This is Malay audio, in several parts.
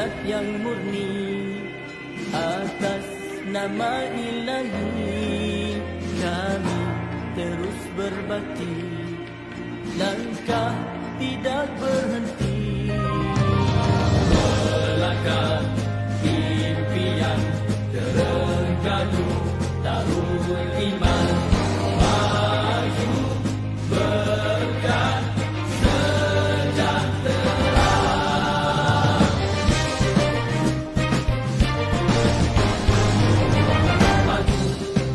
niat yang murni atas nama Ilahi, kami terus berbakti, langkah tidak berhenti. Melangkah impian terengganu, tahun iman maju berkat sejahtera. Maju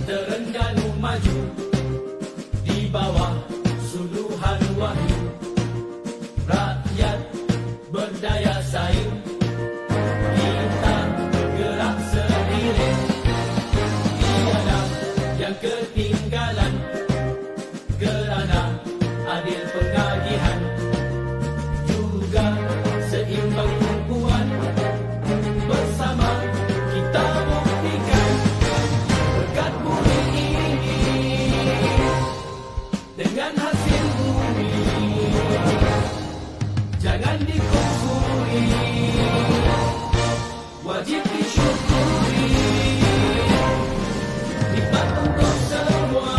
terengganu, maju di bawah suluhan wahyu, rakyat berdaya saing, kita bergerak seiring, tiada yang ketinggalan, kerana adil pengagihan, juga seimbang tumpuan, bersama kita buktikan berkat bumi ini dengan hasil bumi, jangan dikufuri, wajib disyukuri, nikmat untuk semua,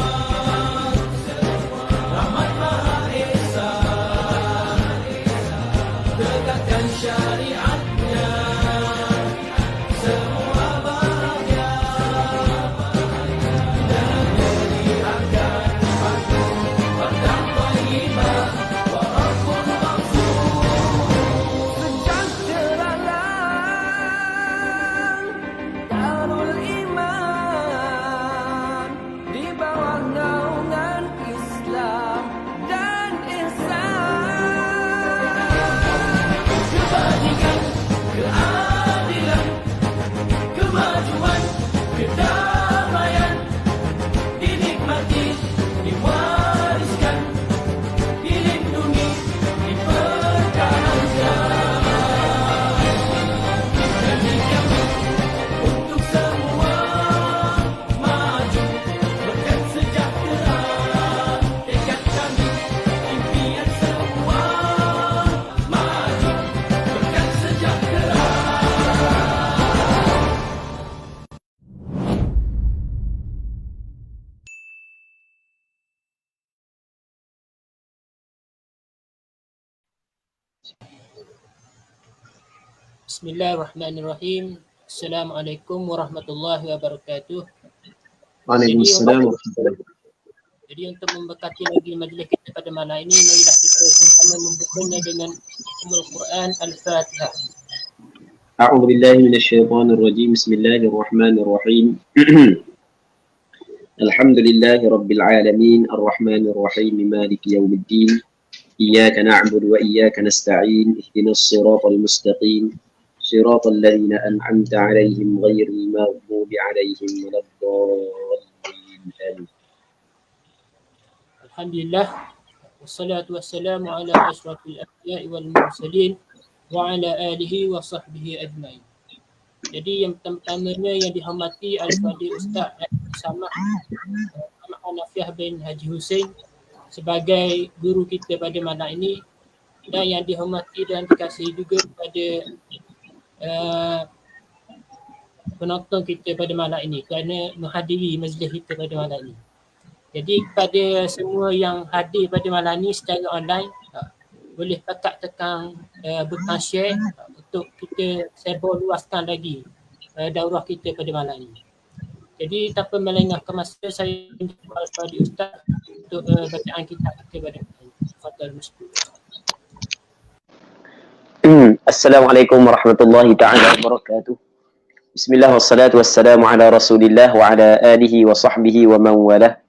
rahmat Maha Esa, tegakkan syariatnya, semua bahagia, negeri akan patuh pada thayyibah, walaupun sejahteralah Darul Iman di bawah naungan Islam dan ihsan. Kebajikan, keadilan, kemajuan, kedamaian dinikmati, diwariskan, dilindungi, dipertahankan. Demi kami untuk semua maju berkat sejahtera, tekad kami impian semua maju berkat sejahtera. Bismillahirrahmanirrahim. Assalamualaikum warahmatullahi wabarakatuh. Waalaikumsalam warahmatullahi wabarakatuh. Jadi untuk memberkati lagi majlis kita pada malam ini, marilah kita sama-sama membukanya dengan Ummul Quran Al-Fatihah. A'udzu billahi minasyaitonir rajim. Bismillahirrahmanirrahim. Alhamdulillahi rabbil alamin, arrahmanir rahim, maliki yaumiddin. Iyyaka na'budu wa iyyaka nasta'in. Ihdinas siratal mustaqim. صراط الذين أنعمت عليهم غير المغضوب عليهم ولا الضالين. Alhamdulillah. Wassalatu wassalamu ala asyrafil anbiya'i wal mursalin wa ala alihi wa sahbihi ajma'in. Jadi yang pertamanya yang dihormati Al-Fadhil Ustaz Samah Hanafiah bin Haji Hussein sebagai guru kita pada malam ini, dan yang dihormati dan dikasihi juga kepada penonton kita pada malam ini kerana menghadiri majlis kita pada malam ini. Jadi kepada semua yang hadir pada malam ini secara online, boleh pakat tekan butang share untuk kita sebar luaskan lagi daurah kita pada malam ini. Jadi tanpa melengahkan masa, saya jumpa Al-Fadhil Ustaz untuk bacaan kitab kita pada malam ini. Fadhal Maskur. Assalamualaikum warahmatullahi ta'ala wabarakatuh. Bismillah wassalatu wassalamu ala rasulillah wa ala alihi wa sahbihi wa man walah.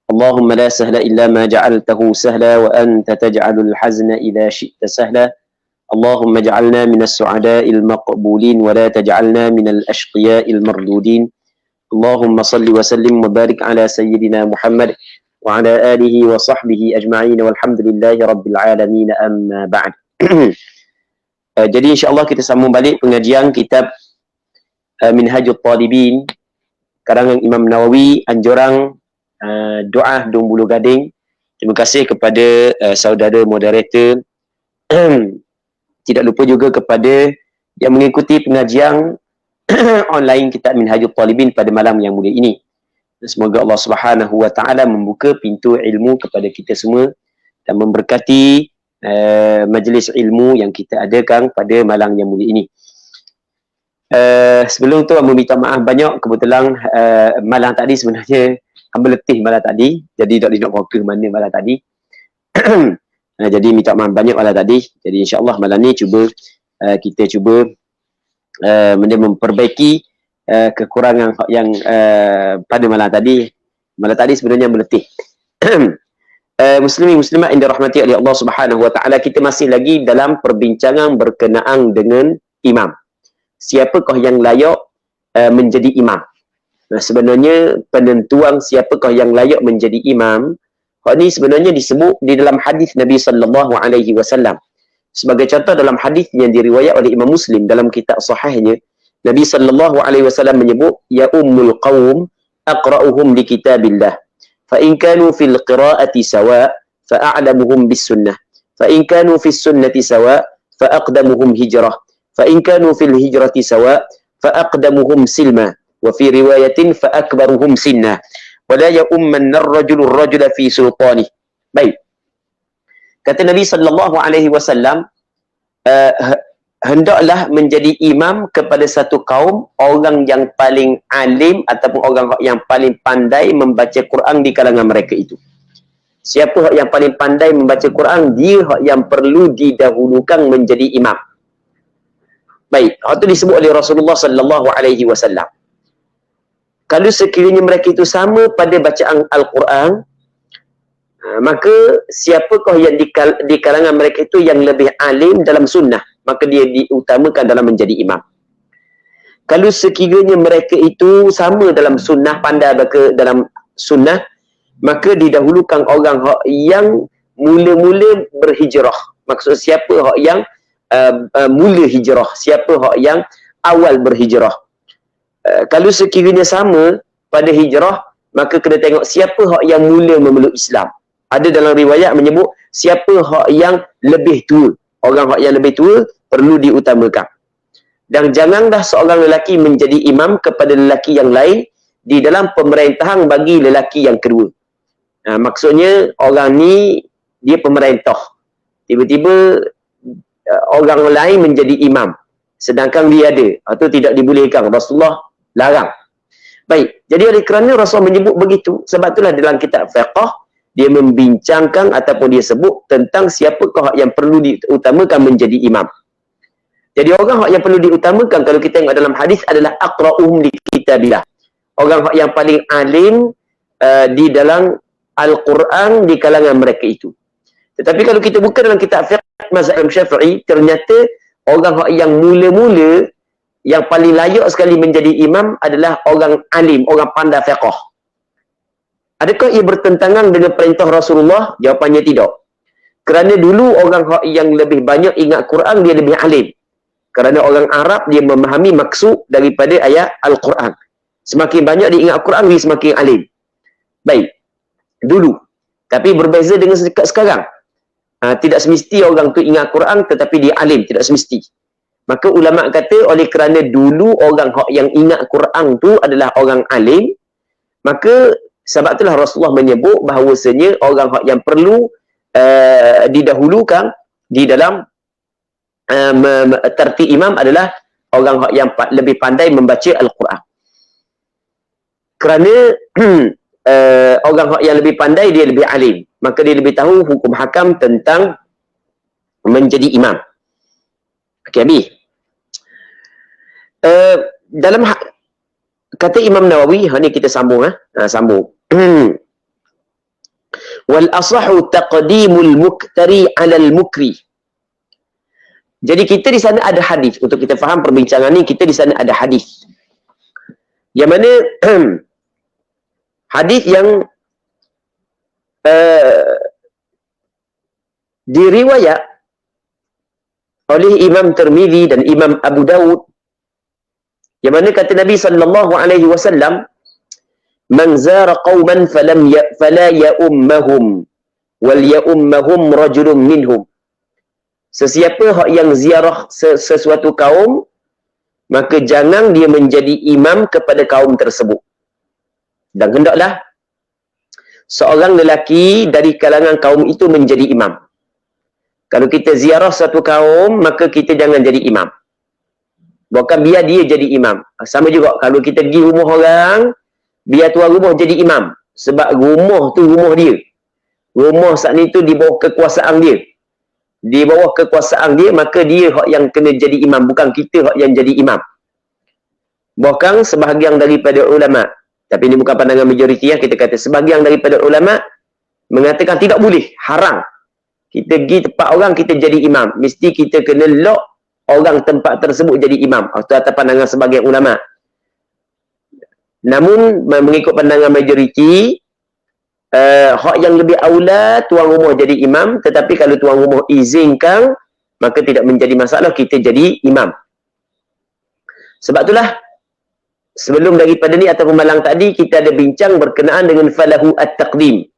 Allahumma la sahla illa ma ja'altahu sahla wa anta taj'alul hazna idha syi'ta sahla. Allahumma ja'alna minas su'ada'il maqbulin wa la taj'alna minal ashqiya'il mardudin. Allahumma salli wa sallim wa barik ala sayyidina Muhammad wa ala alihi wa sahbihi ajma'in walhamdulillahi rabbil alamin, amma ba'd. Jadi insyaAllah kita sambung balik pengajian kitab Minhajul Talibin karangan Imam Nawawi, anjuran doa Dong Bulu Gading. Terima kasih kepada saudara moderator. Tidak lupa juga kepada yang mengikuti pengajian online kitab Minhajul Talibin pada malam yang mulia ini. Semoga Allah Subhanahu wa taala membuka pintu ilmu kepada kita semua dan memberkati majlis ilmu yang kita adakan pada malam yang mulia ini. Sebelum tu hamba minta maaf banyak, kebetulan malam tadi sebenarnya hamba letih malam tadi, jadi tak nak fokus mana malam tadi. Jadi minta maaf banyak malam tadi. Jadi insya-Allah malam ni kita cuba memperbaiki kekurangan yang pada malam tadi. Malam tadi sebenarnya meletih. Muslimin muslimat yang dirahmati oleh Allah Subhanahu wa taala, kita masih lagi dalam perbincangan berkenaan dengan imam. Siapakah yang layak menjadi imam? Nah, sebenarnya penentuan siapakah yang layak menjadi imam, hal ini sebenarnya disebut di dalam hadis Nabi sallallahu alaihi wasallam. Sebagai contoh dalam hadis yang diriwayat oleh Imam Muslim dalam kitab sahihnya, Nabi sallallahu alaihi wasallam menyebut, ya ummul qaum aqra'uhum li kitabillah. Fa in kanu fil qira'ati sawa' fa a'lamuhum bis sunnah. Fa in kanu fis sunnati sawa' fa aqdamuhum hijrah. Fa in kanu fil hijrati sawa' fa aqdamuhum silma. Wa fi riwayatin fa akbaruhum sinna. Wa la ya'ummanna ar-rajulu ar-rajula fi sultanih. Baik. Kata Nabi sallallahu alaihi wasallam, hendaklah menjadi imam kepada satu kaum orang yang paling alim ataupun orang yang paling pandai membaca Quran di kalangan mereka itu. Siapa yang paling pandai membaca Quran, dia yang perlu didahulukan menjadi imam. Baik, itu disebut oleh Rasulullah sallallahu alaihi wasallam. Kalau sekiranya mereka itu sama pada bacaan Al-Quran, maka siapakah yang di kalangan mereka itu yang lebih alim dalam sunnah, maka dia diutamakan dalam menjadi imam. Kalau sekiranya mereka itu sama dalam sunnah, pandai dalam sunnah, maka didahulukan orang yang mula-mula berhijrah. Maksud siapa yang mula hijrah, siapa yang awal berhijrah. Kalau sekiranya sama pada hijrah, maka kena tengok siapa yang mula memeluk Islam. Ada dalam riwayat menyebut siapa yang lebih tua. Orang yang lebih tua perlu diutamakan. Dan janganlah seorang lelaki menjadi imam kepada lelaki yang lain di dalam pemerintahan bagi lelaki yang kedua. Maksudnya orang ni dia pemerintah. Tiba-tiba orang lain menjadi imam, sedangkan dia ada. Itu tidak dibolehkan. Rasulullah larang. Baik, jadi oleh kerana Rasul menyebut begitu, sebab itulah dalam kitab fiqh dia membincangkan ataupun dia sebut tentang siapakah yang perlu diutamakan menjadi imam. Jadi orang yang perlu diutamakan kalau kita tengok dalam hadis adalah aqra'uhum li kitabillah. Orang yang paling alim di dalam Al-Quran di kalangan mereka itu. Tetapi kalau kita buka dalam kitab fiqh mazhab Syafi'i, ternyata orang yang mula-mula yang paling layak sekali menjadi imam adalah orang alim, orang pandai fiqh. Adakah ia bertentangan dengan perintah Rasulullah? Jawapannya tidak. Kerana dulu orang yang lebih banyak ingat Quran, dia lebih alim. Kerana orang Arab, dia memahami maksud daripada ayat Al-Quran. Semakin banyak dia ingat Quran, dia semakin alim. Baik. Dulu. Tapi berbeza dengan sekarang. Tidak semesti orang tu ingat Quran, tetapi dia alim. Tidak semesti. Maka ulama kata, oleh kerana dulu orang yang ingat Quran tu adalah orang alim, maka sebab itulah Rasulullah menyebut bahawasanya orang yang perlu didahulukan di dalam tertib imam adalah orang yang lebih pandai membaca Al-Quran. Kerana orang yang lebih pandai, dia lebih alim. Maka dia lebih tahu hukum hakam tentang menjadi imam. Okey, habis. Dalam kata Imam Nawawi, ni kita sambung. Sambung. Wal asahu taqdimul muktari 'alal mukri. Jadi kita di sana ada hadis. Untuk kita faham perbincangan ni, kita di sana ada hadis. Yang mana hadis yang diriwayat oleh Imam Tirmizi dan Imam Abu Dawud, yang mana kata Nabi sallallahu alaihi wasallam, man zara qauman fala ya'ummahum wal ya'ummahum rajulun minhum. Sesiapa hak yang ziarah sesuatu kaum, maka jangan dia menjadi imam kepada kaum tersebut. Dan hendaklah seorang lelaki dari kalangan kaum itu menjadi imam. Kalau kita ziarah satu kaum, maka kita jangan jadi imam. Bukan biar dia jadi imam. Sama juga kalau kita pergi rumah orang, biar tuan rumah jadi imam. Sebab rumah tu rumah dia. Rumah saat ni tu di bawah kekuasaan dia. Di bawah kekuasaan dia, maka dia hak yang kena jadi imam. Bukan kita hak yang jadi imam. Bahkan sebahagian daripada ulama', tapi ini bukan pandangan majoriti ya, kita kata sebahagian daripada ulama' mengatakan tidak boleh, haram. Kita pergi tempat orang, kita jadi imam. Mesti kita kena lock orang tempat tersebut jadi imam. Itu atas pandangan sebagian ulama'. Namun, mengikut pandangan majoriti, hak yang lebih aula tuan rumah jadi imam, tetapi kalau tuan rumah izinkan, maka tidak menjadi masalah kita jadi imam. Sebab itulah, sebelum daripada ni ataupun malam tadi, kita ada bincang berkenaan dengan falahu at-taqdim.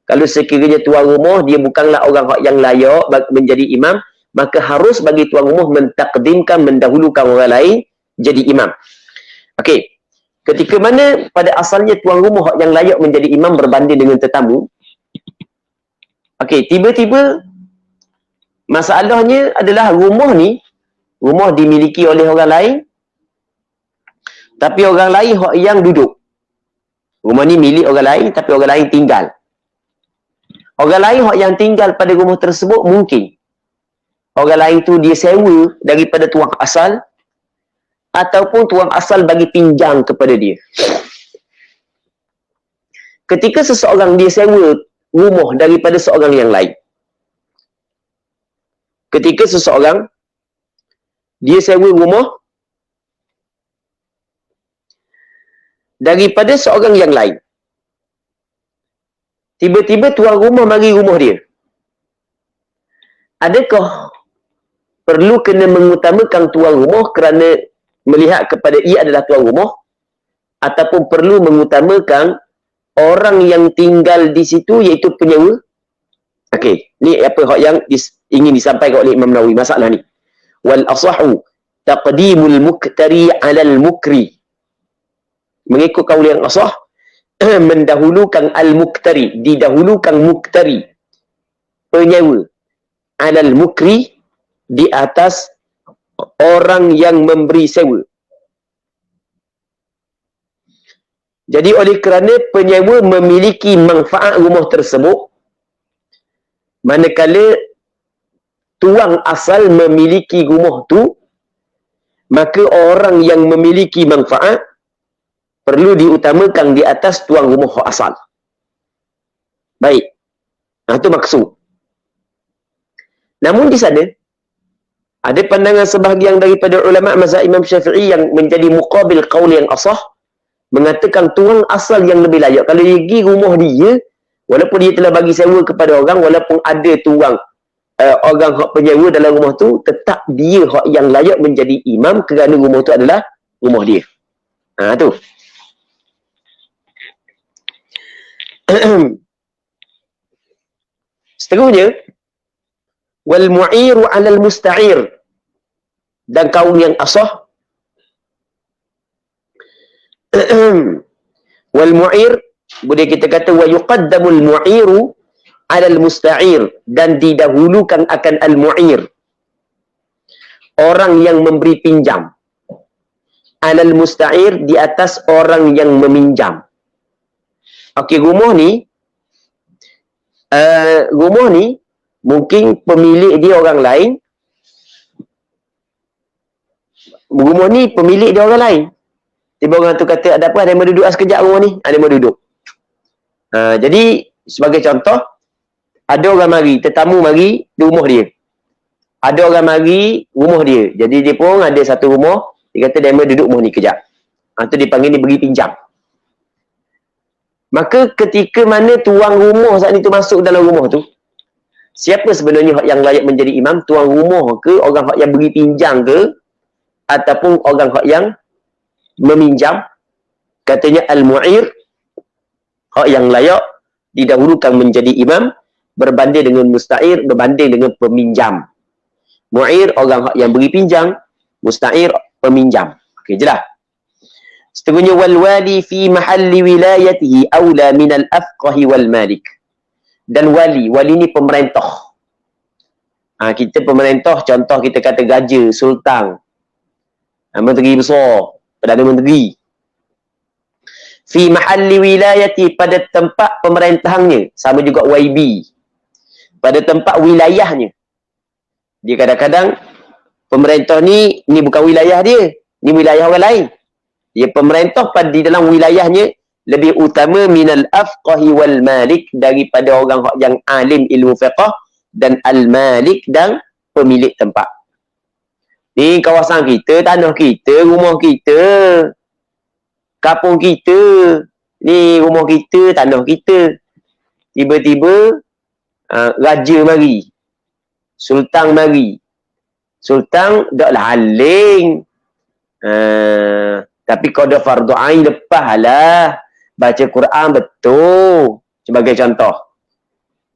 Kalau sekiranya tuan rumah, dia bukanlah orang yang layak menjadi imam, maka harus bagi tuan rumah mentakdimkan, mendahulukan orang lain jadi imam. Okey. Ketika mana pada asalnya tuan rumah yang layak menjadi imam berbanding dengan tetamu. Okey, tiba-tiba masalahnya adalah rumah ni, rumah dimiliki oleh orang lain, tapi orang lain yang duduk. Rumah ni milik orang lain, tapi orang lain tinggal. Orang lain yang tinggal pada rumah tersebut mungkin orang lain tu dia sewa daripada tuan asal, ataupun tuan asal bagi pinjam kepada dia. Ketika seseorang dia sewa rumah daripada seorang yang lain, ketika seseorang dia sewa rumah daripada seorang yang lain, tiba-tiba tuan rumah mari rumah dia, adakah perlu kena mengutamakan tuan rumah kerana melihat kepada ia adalah tuan rumah, ataupun perlu mengutamakan orang yang tinggal di situ iaitu penyewa? Okey, ni apa hak yang ingin disampaikan oleh Imam Nawawi masalah ni. Wal asahu taqdimul muktari 'alal mukri. Mengikut kaul yang asah, mendahulukan al-muktari, didahulukan muktari, penyewa, 'alal mukri, di atas orang yang memberi sewa. Jadi oleh kerana penyewa memiliki manfaat rumah tersebut, manakala tuan asal memiliki rumah tu, maka orang yang memiliki manfaat perlu diutamakan di atas tuan rumah asal. Baik. Nah, itu maksud. Namun di sana ada pandangan sebahagian daripada ulama mazhab Imam Syafi'i yang menjadi muqabil qaul yang asah, mengatakan tuan asal yang lebih layak. Kalau dia pergi rumah dia, walaupun dia telah bagi sewa kepada orang, walaupun ada tuan orang hak penyewa dalam rumah tu, tetap dia hak yang layak menjadi imam kerana rumah tu adalah rumah dia. Tu. Seterusnya, wal mu'iru 'alal musta'ir, dan kaum yang asah, wal mu'ir, boleh kita kata wa yuqaddamul mu'iru 'alal musta'ir, dan didahulukan akan al mu'ir, orang yang memberi pinjam, 'alal musta'ir, di atas orang yang meminjam. Okey, rumah ni mungkin pemilik dia orang lain. Rumah ni pemilik dia orang lain. Tiba orang tu kata, ada apa? Ada yang mau duduk sekejap rumah ni? Ada yang mau duduk. Jadi, sebagai contoh, ada orang mari, tetamu mari di rumah dia. Ada orang mari rumah dia. Jadi, dia pun ada satu rumah. Dia kata, dia mau duduk rumah ni kejap. Tu dipanggil ni beri pinjam. Maka ketika mana tuan rumah saat ni tu masuk dalam rumah tu, siapa sebenarnya hak yang layak menjadi imam? Tuan rumah ke, orang hak yang beri pinjam ke, ataupun orang hak yang meminjam? Katanya al-mu'ir, hak yang layak didahulukan menjadi imam berbanding dengan musta'ir, berbanding dengan peminjam. Mu'ir orang yang beri pinjam, musta'ir peminjam. Okey, jelas. Seterusnya wal wali fi mahalli wilayatihi aula min al afqahi wal malik. Dan wali ni pemerintah. Kita pemerintah, contoh kita kata raja, sultan, menteri besar, perdana menteri. Fi mahalli wilayati, pada tempat pemerintahannya, sama juga YB. Pada tempat wilayahnya. Dia kadang-kadang pemerintah ni bukan wilayah dia, ni wilayah orang lain. Dia pemerintah pada di dalam wilayahnya lebih utama minal afqahi wal malik, daripada orang yang alim ilmu fiqh dan al-malik dan pemilik tempat. Ni kawasan kita, tanah kita, rumah kita, kampung kita, ni rumah kita, tanah kita. Tiba-tiba raja mari, sultan mari. Sultan daklah aling. Tapi kalau dah fardu ain, lepas lah baca Quran betul, sebagai contoh.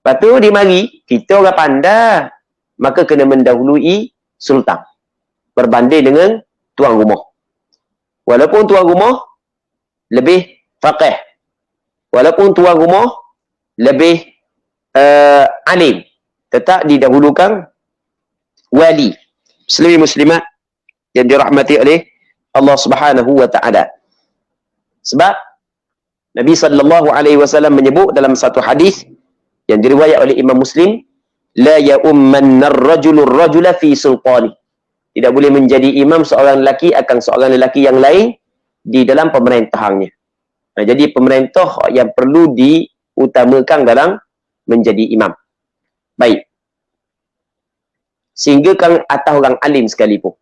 Lepas tu dia mari, kita orang pandai, maka kena mendahului sultan berbanding dengan tuan rumah. Walaupun tuan rumah lebih faqih, walaupun tuan rumah lebih alim, tetap didahulukan wali. Muslimin muslimat yang dirahmati oleh Allah Subhanahu wa taala. Sebab Nabi sallallahu alaihi wasallam menyebut dalam satu hadis yang diriwayat oleh Imam Muslim, la ya'ummanna ar-rajulu ar-rajula fi sultani. Tidak boleh menjadi imam seorang lelaki akan seorang lelaki yang lain di dalam pemerintahannya. Jadi pemerintah yang perlu diutamakan dalam menjadi imam. Baik. Sehingga kan atas orang alim sekalipun.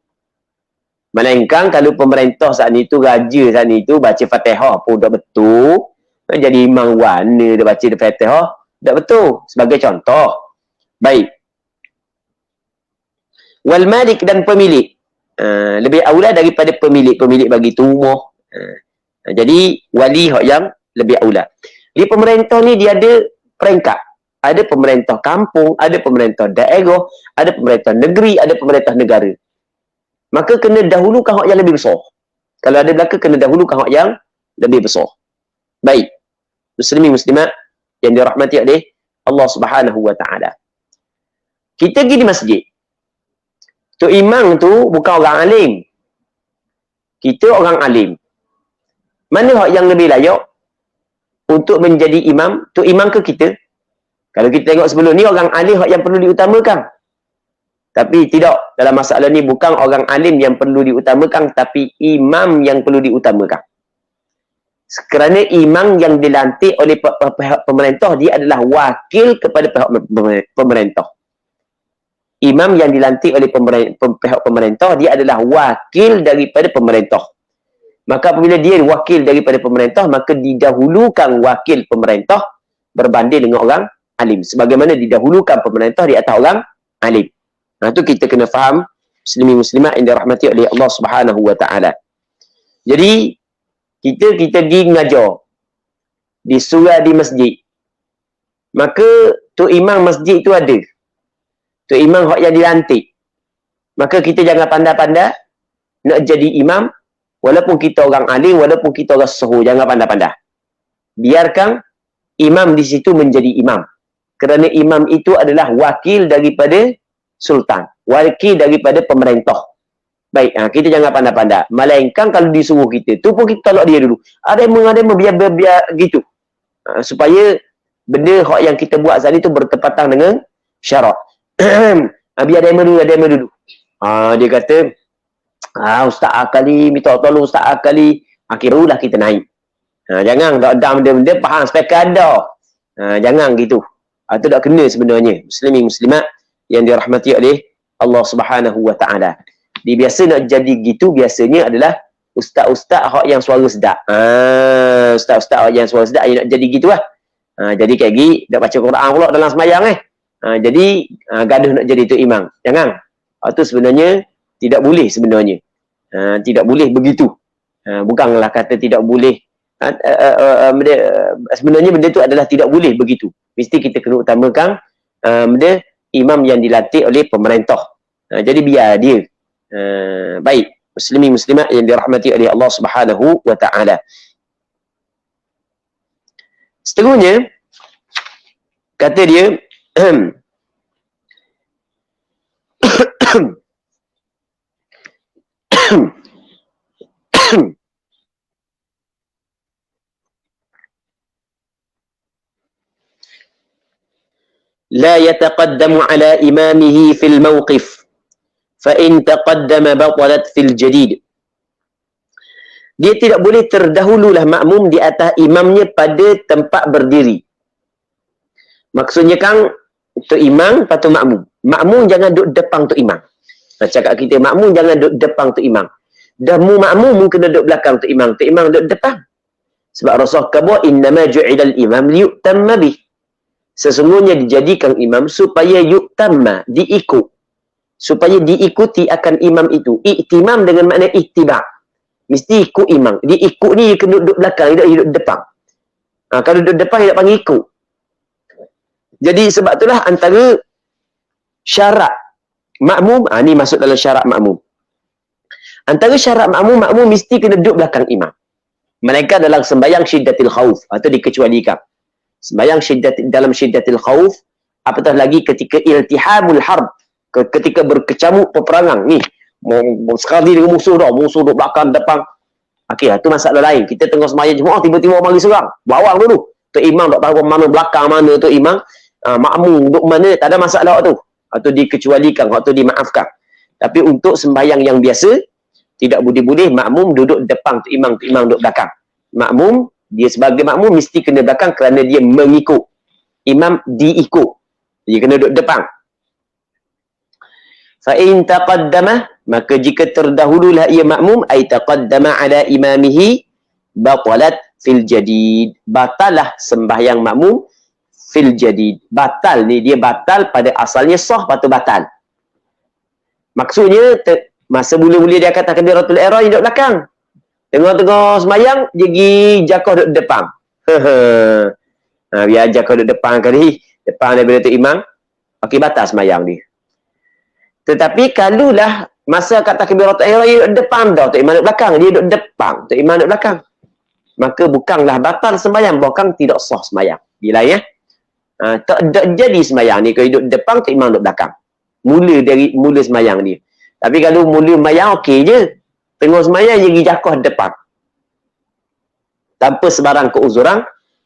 Melainkan kalau pemerintah saat itu, raja saat itu baca Fatihah pun tak betul. Jadi imam warna dia baca Fatihah tak betul. Sebagai contoh. Baik. Wal malik dan pemilik. Lebih aula daripada pemilik. Pemilik bagi tu rumah. Jadi wali yang lebih aula. Di pemerintah ni dia ada peringkat. Ada pemerintah kampung, ada pemerintah daerah, ada pemerintah negeri, ada pemerintah negara. Maka kena dahulukan hak yang lebih besar. Kalau ada belaka, kena dahulukan hak yang lebih besar. Baik. Muslimin muslimat yang dirahmati oleh Allah Subhanahu wa taala. Kita pergi di masjid. Tok imam tu bukan orang alim. Kita orang alim. Mana hak yang lebih layak untuk menjadi imam? Tok imam ke kita? Kalau kita tengok sebelum ni, orang alim hak yang perlu diutamakan. Tapi tidak, dalam masalah ni bukan orang alim yang perlu diutamakan, tapi imam yang perlu diutamakan. Kerana imam yang dilantik oleh pihak pemerintah, dia adalah wakil kepada pihak pemerintah. Imam yang dilantik oleh pihak pemerintah, dia adalah wakil daripada pemerintah. Maka apabila dia wakil daripada pemerintah, maka didahulukan wakil pemerintah berbanding dengan orang alim. Sebagaimana didahulukan pemerintah di atas orang alim. Itu kita kena faham, muslimin muslimat yang dirahmati oleh Allah Subhanahu wa taala. Jadi kita pergi mengajar di surau di masjid. Maka tu imam masjid tu ada. Tu imam hak yang dilantik. Maka kita jangan pandai-pandai nak jadi imam, walaupun kita orang alim, walaupun kita orang suhu, jangan pandai-pandai. Biarkan imam di situ menjadi imam. Kerana imam itu adalah wakil daripada sultan, wakil daripada pemerintah. Baik, kita jangan pandai-pandai. Melainkan kalau disuruh kita, tu pun kita tolak dia dulu. Ada yang biar gitu. Supaya benda hak yang kita buat saat itu bertepatan dengan syarak. Biar ada yang dulu. Dia kata, Ustaz Akali, minta tolong Ustaz Akali. Akhirnya kita naik. Jangan tak benda-benda faham spek ada. Jangan gitu. Itu tak kena sebenarnya. Muslimin muslimat yang dirahmati oleh Allah Subhanahu wa taala. Dia biasa nak jadi gitu, biasanya adalah ustaz-ustaz hak yang suara sedap. Ustaz-ustaz hak yang suara sedap yang nak jadi gitulah. Jadi kayak gini dak baca Quran pula dalam sembahyang jadi gaduh nak jadi tu imam. Jangan. Itu sebenarnya tidak boleh sebenarnya. Tidak boleh begitu. Bukanlah kata tidak boleh. Sebenarnya benda tu adalah tidak boleh begitu. Mesti kita kena utamakan benda imam yang dilantik oleh pemerintah. Jadi biar dia. Baik, muslimin muslimat yang dirahmati oleh Allah Subhanahu wa taala. Seterusnya kata dia لا يتقدم على إمامه في الموقف فإن تقدم بطلت في الجديد. Dia tidak boleh terdahululah makmum di atas imamnya pada tempat berdiri. Maksudnya kan tu imam patut makmum. Makmum jangan duduk depan tu imam. Cakap kita makmum jangan duduk depan tu imam. Dah mu makmum mungkin duduk belakang tu imam. Tu imam duduk depan. Sebab Rasulullah kata innama ju'ilal imam liyutamma bih. Sesungguhnya dijadikan imam supaya yutamma, diikut. Supaya diikuti akan imam itu. Iktimam dengan makna ittiba'. Mesti ikut imam. Dia ikut ni dia kena duduk belakang, dia duduk depan. Kalau duduk depan dia tak panggil ikut. Jadi sebab itulah antara syarat makmum, ni masuk dalam syarat makmum. Antara syarat makmum, makmum mesti kena duduk belakang imam. Melainkan dalam sembahyang syiddatil khauf, atau dikecualikan. Sembahyang dalam syiddatil khauf, apatah lagi ketika iltihamul harb, ketika berkecamuk peperangan ni. Sekali dengan musuh duduk belakang depan. Okey, itu masalah lain. Kita tengah sembahyang jemaah tiba-tiba orang mari serang. Bawang dulu. Tu imam tak tahu mana belakang mana tu imam. Makmum duduk mana, tak ada masalah tu. Atau dikecualikan, waktu dimaafkan. Tapi untuk sembahyang yang biasa, tidak boleh makmum duduk depan tu imam duduk belakang. Makmum, dia sebagai makmum mesti kena belakang kerana dia mengikut. Imam diikut. Dia kena duduk depan. Fa'in taqaddamah, maka jika terdahululah ia makmum, ay taqaddama ala imamihi, batalat fil jadid. Batalah sembahyang makmum fil jadid. Batal ni, dia batal pada asalnya sah, patut batal. Maksudnya, masa mula-mula dia kata takbiratul ihram, dia duduk belakang. Tengah-tengah sembahyang, dia pergi jakoh duduk depan. Biar jakoh duduk depan kali, depan daripada tu imam, okey, batal sembahyang dia. Tetapi kalulah masa kat takbiratul ihram dia duduk depan dah, tu imam duduk belakang, dia duduk depan, tu imam duduk belakang. Maka bukanlah batal sembahyang, bahkan tidak sah sembahyang. Bila ya? Tak jadi sembahyang ni kalau duduk depan, tu imam duduk belakang. Mula sembahyang dia. Tapi kalau mula sembahyang okey je. Tengah sembahyang dia pergi jakoh depan. Tanpa sebarang keuzuran,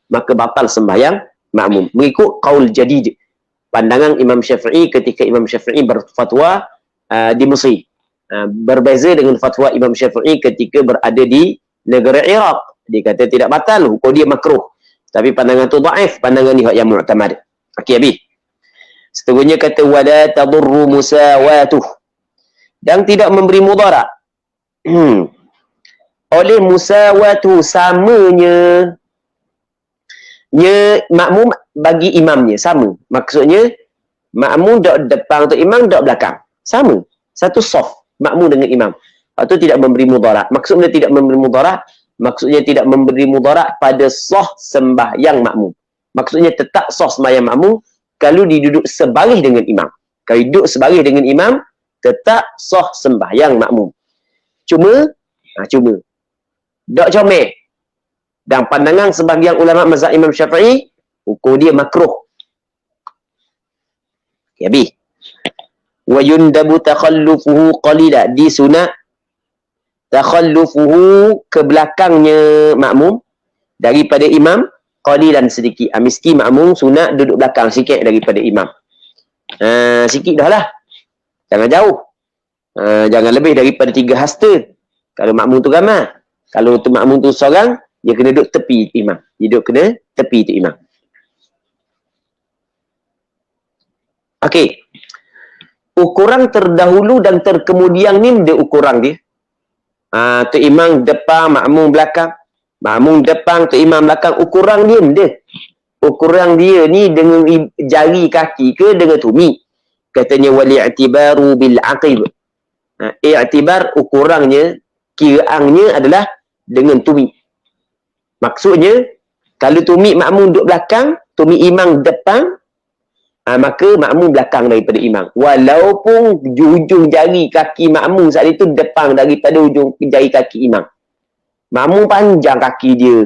maka batal sembahyang makmum. Mengikut qaul jadid. Pandangan Imam Syafi'i ketika Imam Syafi'i berfatwa di Mesir. Berbeza dengan fatwa Imam Syafi'i ketika berada di negara Iraq. Dia kata tidak batal, hukum dia makruh. Tapi pandangan tu dhaif, pandangan ni yang mu'tamad. Okey, habis. Seterusnya kata wala tadurru musawatuh. Dan tidak memberi mudarat. Oleh musawatuh, samanya makmum bagi imamnya, sama. Maksudnya makmum duduk depan atau imam duduk belakang. Sama. Satu saf makmum dengan imam. Atau tidak memberi mudarat. Maksudnya tidak memberi mudarat, maksudnya tidak memberi mudarat pada sah sembahyang makmum. Maksudnya tetap sah sembahyang makmum kalau diduduk sebaris dengan imam. Kalau duduk sebaris dengan imam, tetap sah sembahyang makmum. Cuma tak comel. Dan pandangan sebahagian ulama mazhab Imam Syafi'i, hukum dia makruh. Ya, habis. Wa yundabu takhallufuhu qalila, disunat takhallufuhu ke belakangnya makmum daripada imam qalilan sedikit. Mesti makmum sunat duduk belakang sikit daripada imam. Sikit dah lah. Jangan jauh. Jangan lebih daripada 3 hasta. Kalau makmum tu ramai. Kalau tu makmum tu seorang, dia kena duduk tepi imam. Dia duduk kena tepi tu imam. Okey. Ukuran terdahulu dan terkemudian ni dia ukuran dia. Tu imam depan, makmum belakang. Makmum depan, tu imam belakang. Ukuran dia. Ukuran dia ni dengan jari kaki ke dengan tumit. Katanya wali'tibaru bil aqib. I'tibar ukurannya, kiraannya adalah dengan tumit. Maksudnya, kalau tumit makmum duduk belakang, tumit imam depan, maka makmum belakang daripada imam. Walaupun ujung jari kaki makmum saat itu depan daripada ujung jari kaki imam. Makmum panjang kaki dia.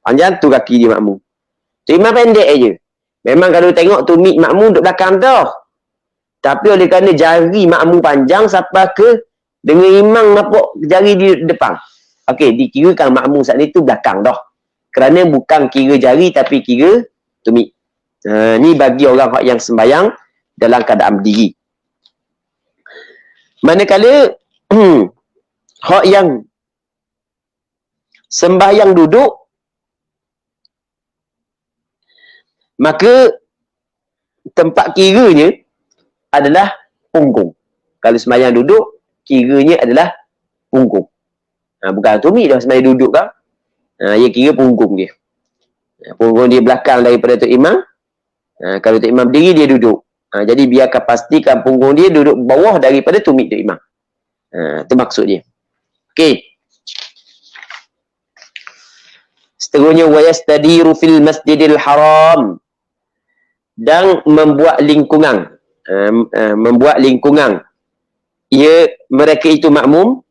Panjang tu kaki dia makmum. So, imam pendek aja. Memang kalau tengok tu makmum duduk belakang dah. Tapi oleh kerana jari makmum panjang sampai ke dengan imam nampak jari di depan. Okey, dikirakan makmum saat itu belakang dah. Kerana bukan kira jari tapi kira tumit. Ni bagi orang yang sembahyang dalam keadaan berdiri. Manakala hak yang sembahyang duduk, maka tempat kiranya adalah punggung. Kalau sembahyang duduk, kiranya adalah punggung. Bukan tumit dah sembahyang duduk kan. Ia kira punggung dia. Punggung dia belakang daripada Tok Imam. Kalau Tok Imam berdiri, dia duduk. Jadi biarkan pastikan punggung dia duduk bawah daripada tumit Tok Imam. Itu maksud dia. Okey. Seterusnya, وَيَسْتَدِيرُ فِي الْمَسْجِدِ الْحَرَامِ, dan membuat lingkungan. Membuat lingkungan. Mereka itu makmum,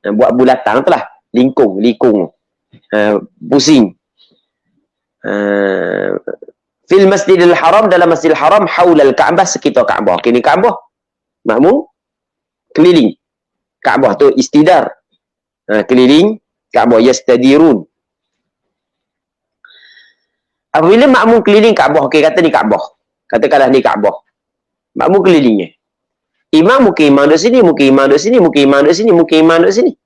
buat bulatan tu lah. Lingkung. Pusing. Fil Masjidil Haram, dalam Masjidil Haram, haulal Ka'bah, sekitar Ka'bah. Kini Ka'bah, makmum keliling Ka'bah tu istidar. Keliling Ka'bah, yastadirun. Apabila makmum keliling Ka'bah, okey, kata ni Ka'bah. Katakanlah ni Ka'bah. Makmum kelilingnya. Imam mungkin imam duduk sini, mungkin imam duduk sini, mungkin imam duduk sini, mungkin imam duduk sini.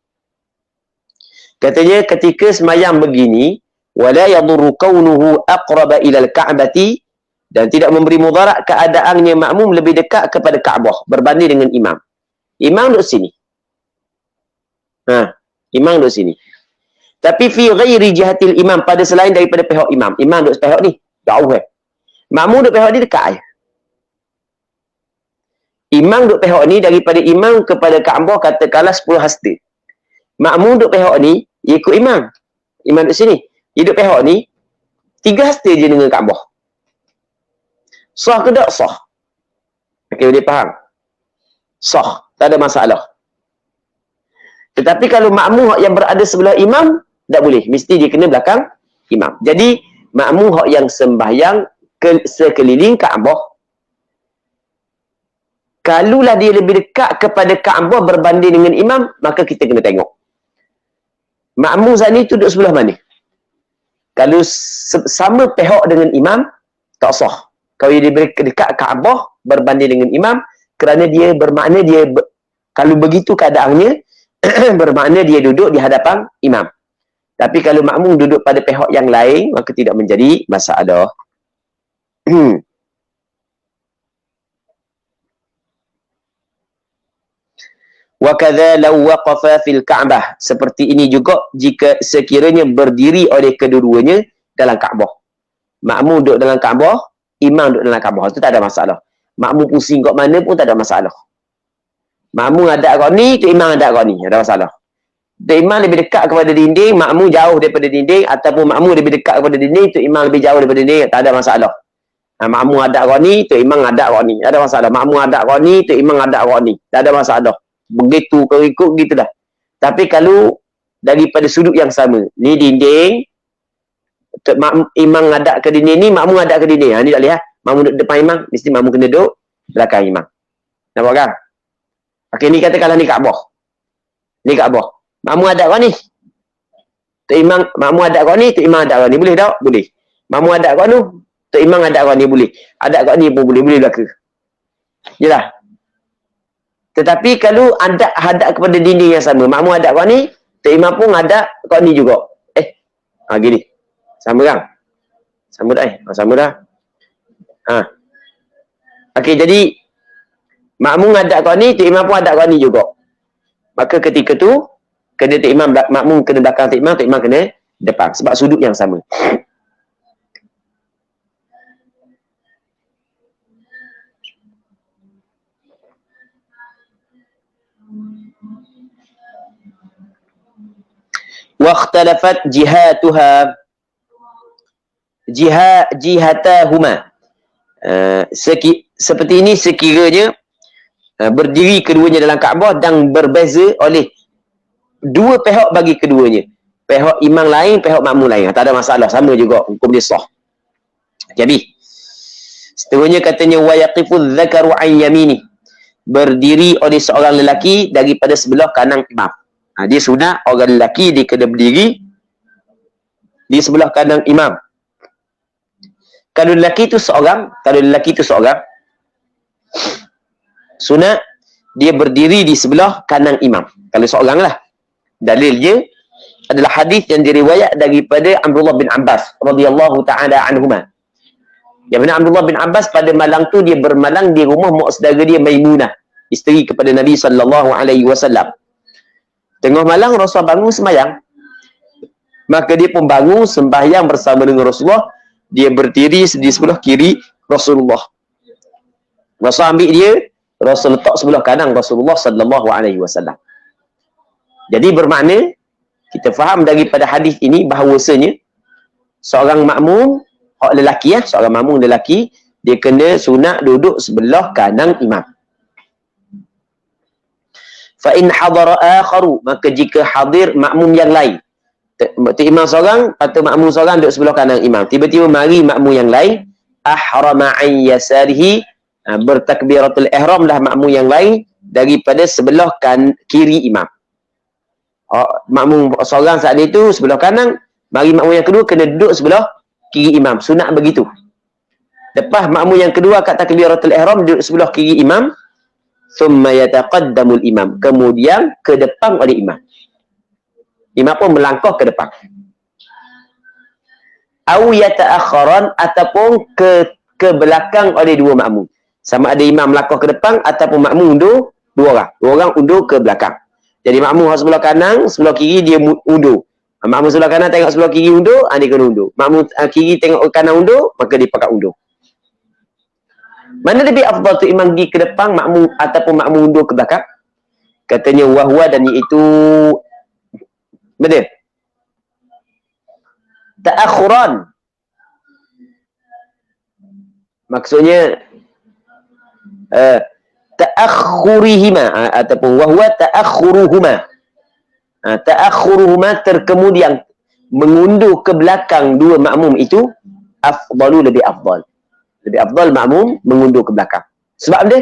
Katanya ketika semayang begini, wala yadurru kaunuhu aqraba ila al-ka'bati, dan tidak memberi mudarat keadaannya makmum lebih dekat kepada Ka'bah berbanding dengan imam. Imam duduk sini. Imam duduk sini. Tapi fi ghairi jihatil imam, pada selain daripada pihak imam. Imam duduk pihak ni, jauh makmum duduk pihak ni dekat Imam duduk pihak ni, daripada imam kepada Ka'bah katakanlah 10 hasta. Makmum duduk pihak ni, ikut imam. Imam duduk sini. Dia duduk pihak ni, 3 hasta je dengan Ka'bah. Sah ke tak? Sah. Okey, dia faham? Sah. Tak ada masalah. Tetapi kalau makmum yang berada sebelah imam, tak boleh. Mesti dia kena belakang imam. Jadi, makmum yang sembahyang sekeliling Ka'bah, kalulah dia lebih dekat kepada Ka'bah berbanding dengan imam, maka kita kena tengok. Makmum saat ni duduk sebelah mana? Kalau sama pihak dengan imam, tak sah. Kalau dia dekat Ka'bah berbanding dengan imam, kerana dia bermakna kalau begitu keadaannya, bermakna dia duduk di hadapan imam. Tapi kalau makmum duduk pada pihak yang lain, maka tidak menjadi masalah. Wa kadza law waqafa fil Ka'bah, seperti ini juga jika sekiranya berdiri oleh kedua-duanya dalam Ka'bah. Makmum duduk dalam Ka'bah, imam duduk dalam Ka'bah, itu tak ada masalah. Makmum pusing kat mana pun tak ada masalah. Makmum ada kat ni, tu imam ada kat ni, ada masalah. Tu imam lebih dekat kepada dinding, makmum jauh daripada dinding, ataupun makmum lebih dekat kepada dinding, tu imam lebih jauh daripada dinding, tak ada masalah. Makmum ada kat ni, tu imam ada kat ni, ada masalah. Makmum ada kat ni, tu imam ada kat ni, tak ada masalah. Begitu kau ikut gitu dah. Tapi kalau daripada sudut yang sama, ni dinding, imam ngadap ke dinding ni, makmum ngadap ke dinding. Ni tak boleh makmum duduk depan imam, mesti makmum kena duduk belakang imam. Nampak kan? Okey, ni katakanlah ni Ka'bah. Ni Ka'bah. Makmum ngadap kau ni. Tok imam, makmum ngadap kau ni, tok imam ngadap kau ni, boleh tak? Boleh. Makmum ngadap kau tu, tok imam ngadap kau ni, boleh. Adap kau ni pun boleh belaka. Jelah. Tetapi kalau hadap kepada dinding yang sama, makmum hadap kau ni, tok imam pun hadap kau ni juga. Gini. Sama kan? Sama dah sama dah. Okey, jadi makmum hadap kau ni, tok imam pun hadap kau ni juga. Maka ketika tu kena tok imam, makmum kena belakang tok imam kena depan sebab sudut yang sama. واختلفت جهاتها jihatahuma, Seperti ini sekiranya berdiri keduanya dalam Kaabah dan berbeza oleh dua pihak bagi keduanya. Pihak imam lain, pihak makmum lain. Tak ada masalah, sama juga hukum dia sah. Jadi seterusnya katanya wa yaqifu dzakaru an yamini, berdiri oleh seorang lelaki daripada sebelah kanan imam. Dia sunat orang lelaki dia kena berdiri di sebelah kanan imam. Kalau lelaki itu seorang, sunat dia berdiri di sebelah kanan imam. Kalau seorang lah. Dalilnya adalah hadis yang diriwayat daripada Abdullah bin Abbas radhiyallahu taala anhuma. Yang benar Abdullah bin Abbas pada malam tu dia bermalam di rumah mak saudara dia Maimunah, isteri kepada Nabi sallallahu alaihi wasallam. Tengah malam Rasul bangun sembahyang. Maka dia pun bangun sembahyang bersama dengan Rasulullah. Dia berdiri di sebelah kiri Rasulullah. Rasul ambil dia, Rasul letak sebelah kanan Rasulullah sallallahu alaihi wasallam. Jadi bermakna kita faham daripada hadis ini bahawasanya seorang makmum hak lelaki seorang makmum lelaki dia kena sunat duduk sebelah kanan imam. Fa in hadara akharu, maka jika hadir makmum yang lain. Imam seorang atau makmum seorang duduk sebelah kanan imam. Tiba-tiba mari makmum yang lain, ahrama an yasarihi, bertakbiratul ihram dah makmum yang lain daripada sebelah kiri imam. Makmum seorang saat itu sebelah kanan, mari makmum yang kedua kena duduk sebelah kiri imam. Sunat begitu. Lepas makmum yang kedua kat takbiratul ihram duduk sebelah kiri imam, thumma yataqaddamul imam, kemudian ke depan oleh imam. Imam pun melangkah ke depan. Au yata'akharan, ataupun ke belakang oleh dua makmum. Sama ada imam melangkah ke depan ataupun makmum undur dua orang. Dua orang undur ke belakang. Jadi makmum sebelah kanan, sebelah kiri dia undur. Makmum sebelah kanan tengok sebelah kiri undur, dia kena undur. Makmum kiri tengok kanan undur, maka dia pakat undur. Mana lebih afdal tu imam pergi ke depan makmum ataupun makmum undur ke belakang? Katanya wahwa, dan iaitu betul. Ta'akhuran. Maksudnya ta'akhurihima ataupun wahwa ta'akhuruhuma. Ta'akhuruhuma terkemudian mengundur ke belakang dua makmum itu afdalu, lebih afdal. Lebih afdal makmum mengundur ke belakang. Sebab dia?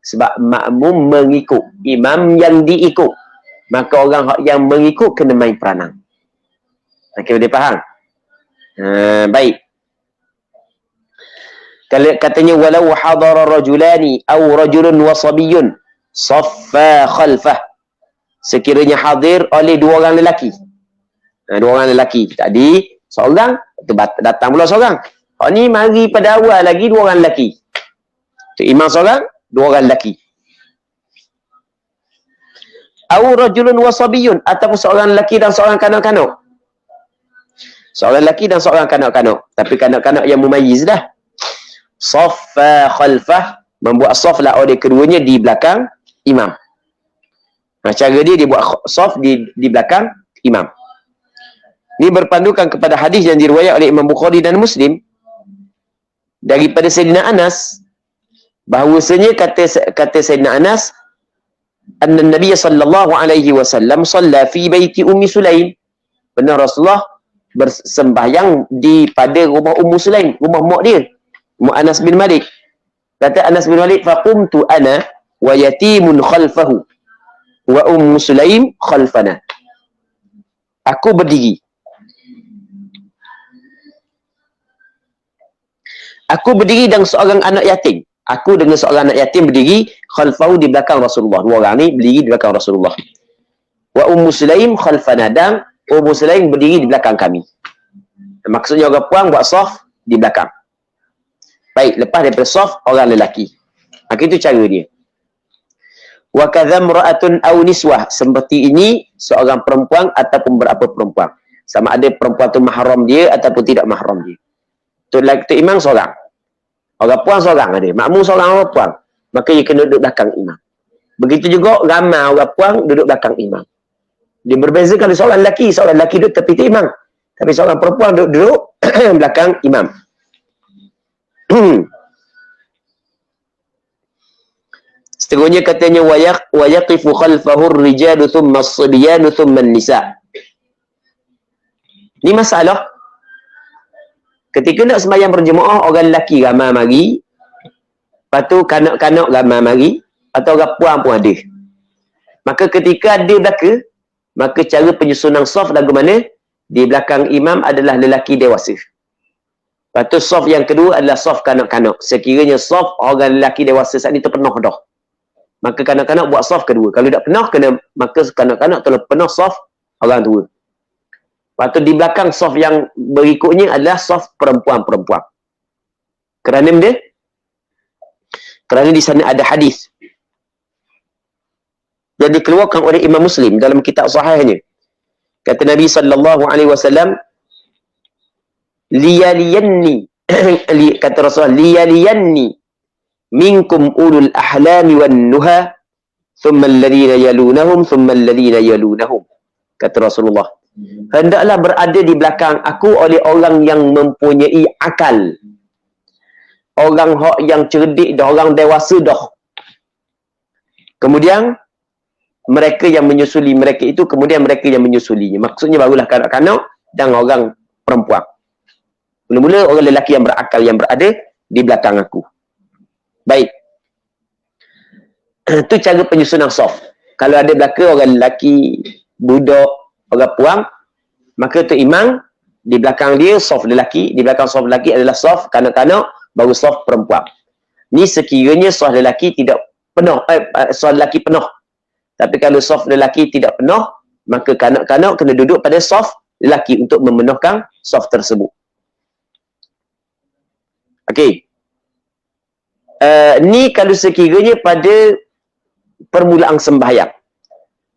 Sebab makmum mengikut imam yang diikut. Maka orang yang mengikut kena main peranan. Okey, dia faham? Baik. Kalau katanya walau hadara rajulani aw rajulun wa sabiyyun saffa khalfah. Sekiranya hadir oleh dua orang lelaki. Dua orang lelaki. Tadi seorang, datang pula seorang. Ni mari pada awal lagi dua orang lelaki. Tu imam seorang, dua orang lelaki. Aw rajulun wa sabiyyun, ataupun seorang lelaki dan seorang kanak-kanak. Seorang lelaki dan seorang kanak-kanak. Tapi kanak-kanak yang mumayyiz dah. Saffa khalfah, membuat saf lah oleh keduanya di belakang imam. Cara dia buat saf di belakang imam. Ini berpandukan kepada hadis yang diriwayat oleh Imam Bukhari dan Muslim daripada Sayyidina Anas, bahawasanya kata Sayyidina Anas, anna Nabi sallallahu alaihi wasallam shalla fi baiti Ummi Sulaim. Benar Rasulullah bersembahyang di pada rumah Ummu Sulaim, rumah mak dia, mak Anas bin Malik. Kata Anas bin Malik, faqumtu ana wa yatimun khalfahu wa Ummu Sulaim khalfana. Aku berdiri. Aku berdiri dan seorang anak yatim. Aku dengan seorang anak yatim berdiri khalfahu, di belakang Rasulullah. Dua orang ni berdiri di belakang Rasulullah. Wa Ummu Sulaim khalfana, dan Ummu Sulaim berdiri di belakang kami. Maksudnya orang puan buat saf di belakang. Baik, lepas daripada saf orang lelaki. Itu cara dia. Wa kadzam ra'atun aw niswah, seperti ini seorang perempuan ataupun berapa perempuan. Sama ada perempuan tu mahram dia ataupun tidak mahram dia. Tu imam seorang. Orang puan seorang ada. Makmum seorang orang puan. Maka dia kena duduk belakang imam. Begitu juga ramai orang puan duduk belakang imam. Dia berbeza kalau seorang lelaki duduk tepi imam. Tapi seorang perempuan duduk belakang imam. Seterusnya katanya wa yaqifu khalfahu ar-rijalu thumma as-sibyanu thumma an-nisa. Ni masalah. Ketika nak sembahyang berjemaah, orang lelaki ramai mari, lepas tu kanak-kanak ramai mari, atau orang puan pun ada. Maka ketika ada belaka, maka cara penyusunan saf lagu mana? Di belakang imam adalah lelaki dewasa. Lepas tu saf yang kedua adalah saf kanak-kanak. Sekiranya saf orang lelaki dewasa saat ni terpenuh dah, maka kanak-kanak buat saf kedua. Kalau tak penuh, maka kanak-kanak telah penuh saf orang tua. Lepas tu di belakang saf yang berikutnya adalah saf perempuan-perempuan. Kerana benda? Kerana di sana ada hadis yang dikeluarkan oleh Imam Muslim dalam kitab sahihnya. Kata Nabi SAW, liyaliyanni, kata Rasulullah, liyaliyanni minkum ulul ahlami wan nuha, thumma alladhina yalunahum, thumma alladhina yalunahum. Kata Rasulullah, hendaklah berada di belakang aku oleh orang yang mempunyai akal, orang yang cerdik dah, orang dewasa dah. Kemudian mereka yang menyusuli mereka itu, kemudian mereka yang menyusulinya. Maksudnya barulah kanak-kanak dan orang perempuan. Mula-mula orang lelaki yang berakal yang berada di belakang aku. Baik. Itu cara penyusunan saf. Kalau ada belakang orang lelaki, budak, orang puang, maka tu imam, di belakang dia saf lelaki, di belakang saf lelaki adalah saf kanak-kanak, baru saf perempuan. Ni sekiranya saf lelaki tidak penuh, saf lelaki penuh. Tapi kalau saf lelaki tidak penuh, maka kanak-kanak kena duduk pada saf lelaki untuk memenuhkan saf tersebut. Okey. Ni kalau sekiranya pada permulaan sembahyang.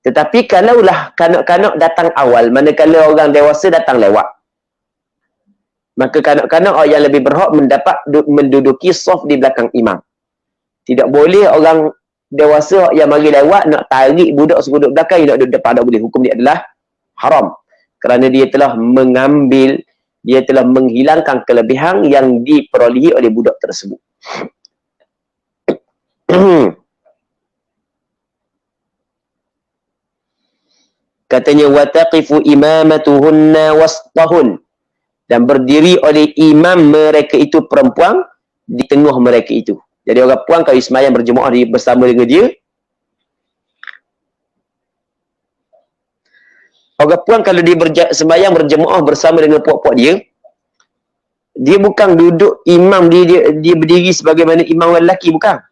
Tetapi kalaulah kanak-kanak datang awal, manakala orang dewasa datang lewat, maka kanak-kanak yang lebih berhak menduduki saf di belakang imam. Tidak boleh orang dewasa yang mari lewat nak tarik budak suruh duduk belakang, nak duduk depan, tak boleh. Hukum dia adalah haram. Kerana dia telah mengambil, dia telah menghilangkan kelebihan yang diperolehi oleh budak tersebut. Katanya wataqifu imamatuhunna wastahun, dan berdiri oleh imam mereka itu perempuan di tengah mereka itu. Jadi orang puan kalau sembahyang berjemaah bersama dengan dia, orang puan kalau dia sembahyang berjemaah bersama dengan puak-puak dia, dia bukan duduk imam, dia berdiri sebagaimana imam lelaki, bukan.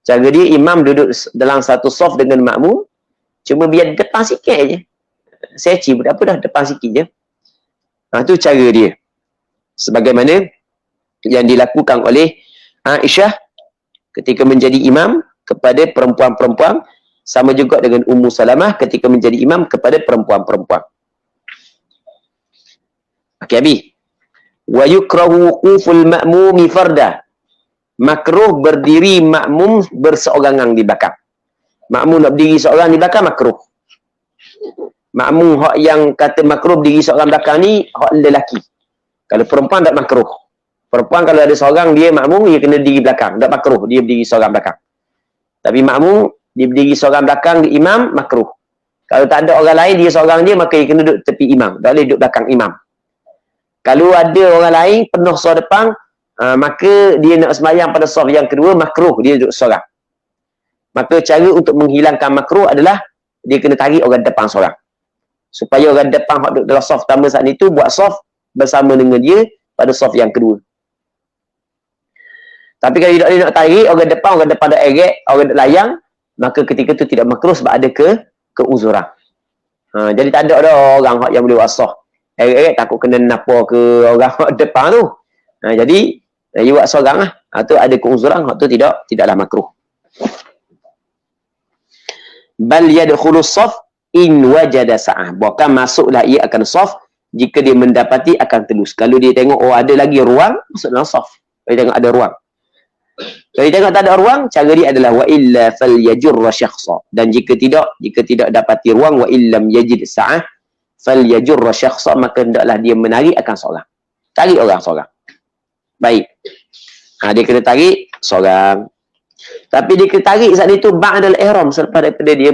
Cara dia, imam duduk dalam satu saf dengan makmum, cuma biar depan sikit je. Seci pun apa dah, depan sikit je. Itu cara dia. Sebagaimana yang dilakukan oleh Aisyah ketika menjadi imam kepada perempuan-perempuan, sama juga dengan Ummu Salamah ketika menjadi imam kepada perempuan-perempuan. Okey, habis. Wa yukrahu wuquful ma'mumi farda. Makruh berdiri makmum berseorangan di belakang. Makmum nak berdiri seorang di belakang, makruh. Makmum hak yang kata makruh berdiri seorang belakang ni hak lelaki. Kalau perempuan tak makruh. Perempuan kalau ada seorang dia makmum, dia kena diri belakang. Tak makruh dia berdiri seorang belakang. Tapi makmum, dia berdiri seorang belakang di imam, makruh. Kalau tak ada orang lain, dia seorang dia, maka dia kena duduk tepi imam. Tak boleh duduk belakang imam. Kalau ada orang lain, penuh saf depan, maka dia nak sembahyang pada saf yang kedua, makruh dia duduk seorang. Maka cara untuk menghilangkan makruh adalah, dia kena tarik orang depan seorang. Supaya orang depan yang duduk dalam saf pertama saat itu, buat saf bersama dengan dia pada saf yang kedua. Tapi kalau dia nak tarik orang depan dah erek, orang dah layang, maka ketika itu tidak makruh sebab ada keuzuran. Jadi tak ada orang yang boleh buat saf. Erek takut kena napa ke orang depan tu. Jadi dia buat seorang lah. Tu ada keuzuran, tu tidaklah makruh. Bal yadkhulu saf in wajada sa'ah. Bahkan masuklah ia akan saf jika dia mendapati akan telus. Kalau dia tengok ada lagi ruang, masuk dalam saf. Kalau dia tengok ada ruang. Kalau dia tengok tak ada ruang, cara dia adalah wa illa falyajurra syakhsa. Dan jika tidak dapati ruang, wa illam yajid sa'ah falyajurra syakhsa, maka hendaklah dia menarik akan seorang. Tarik orang seorang. Baik. Dia kena tarik seorang. Tapi dia kena tarik saat itu ba'dal ihram, selepas daripada dia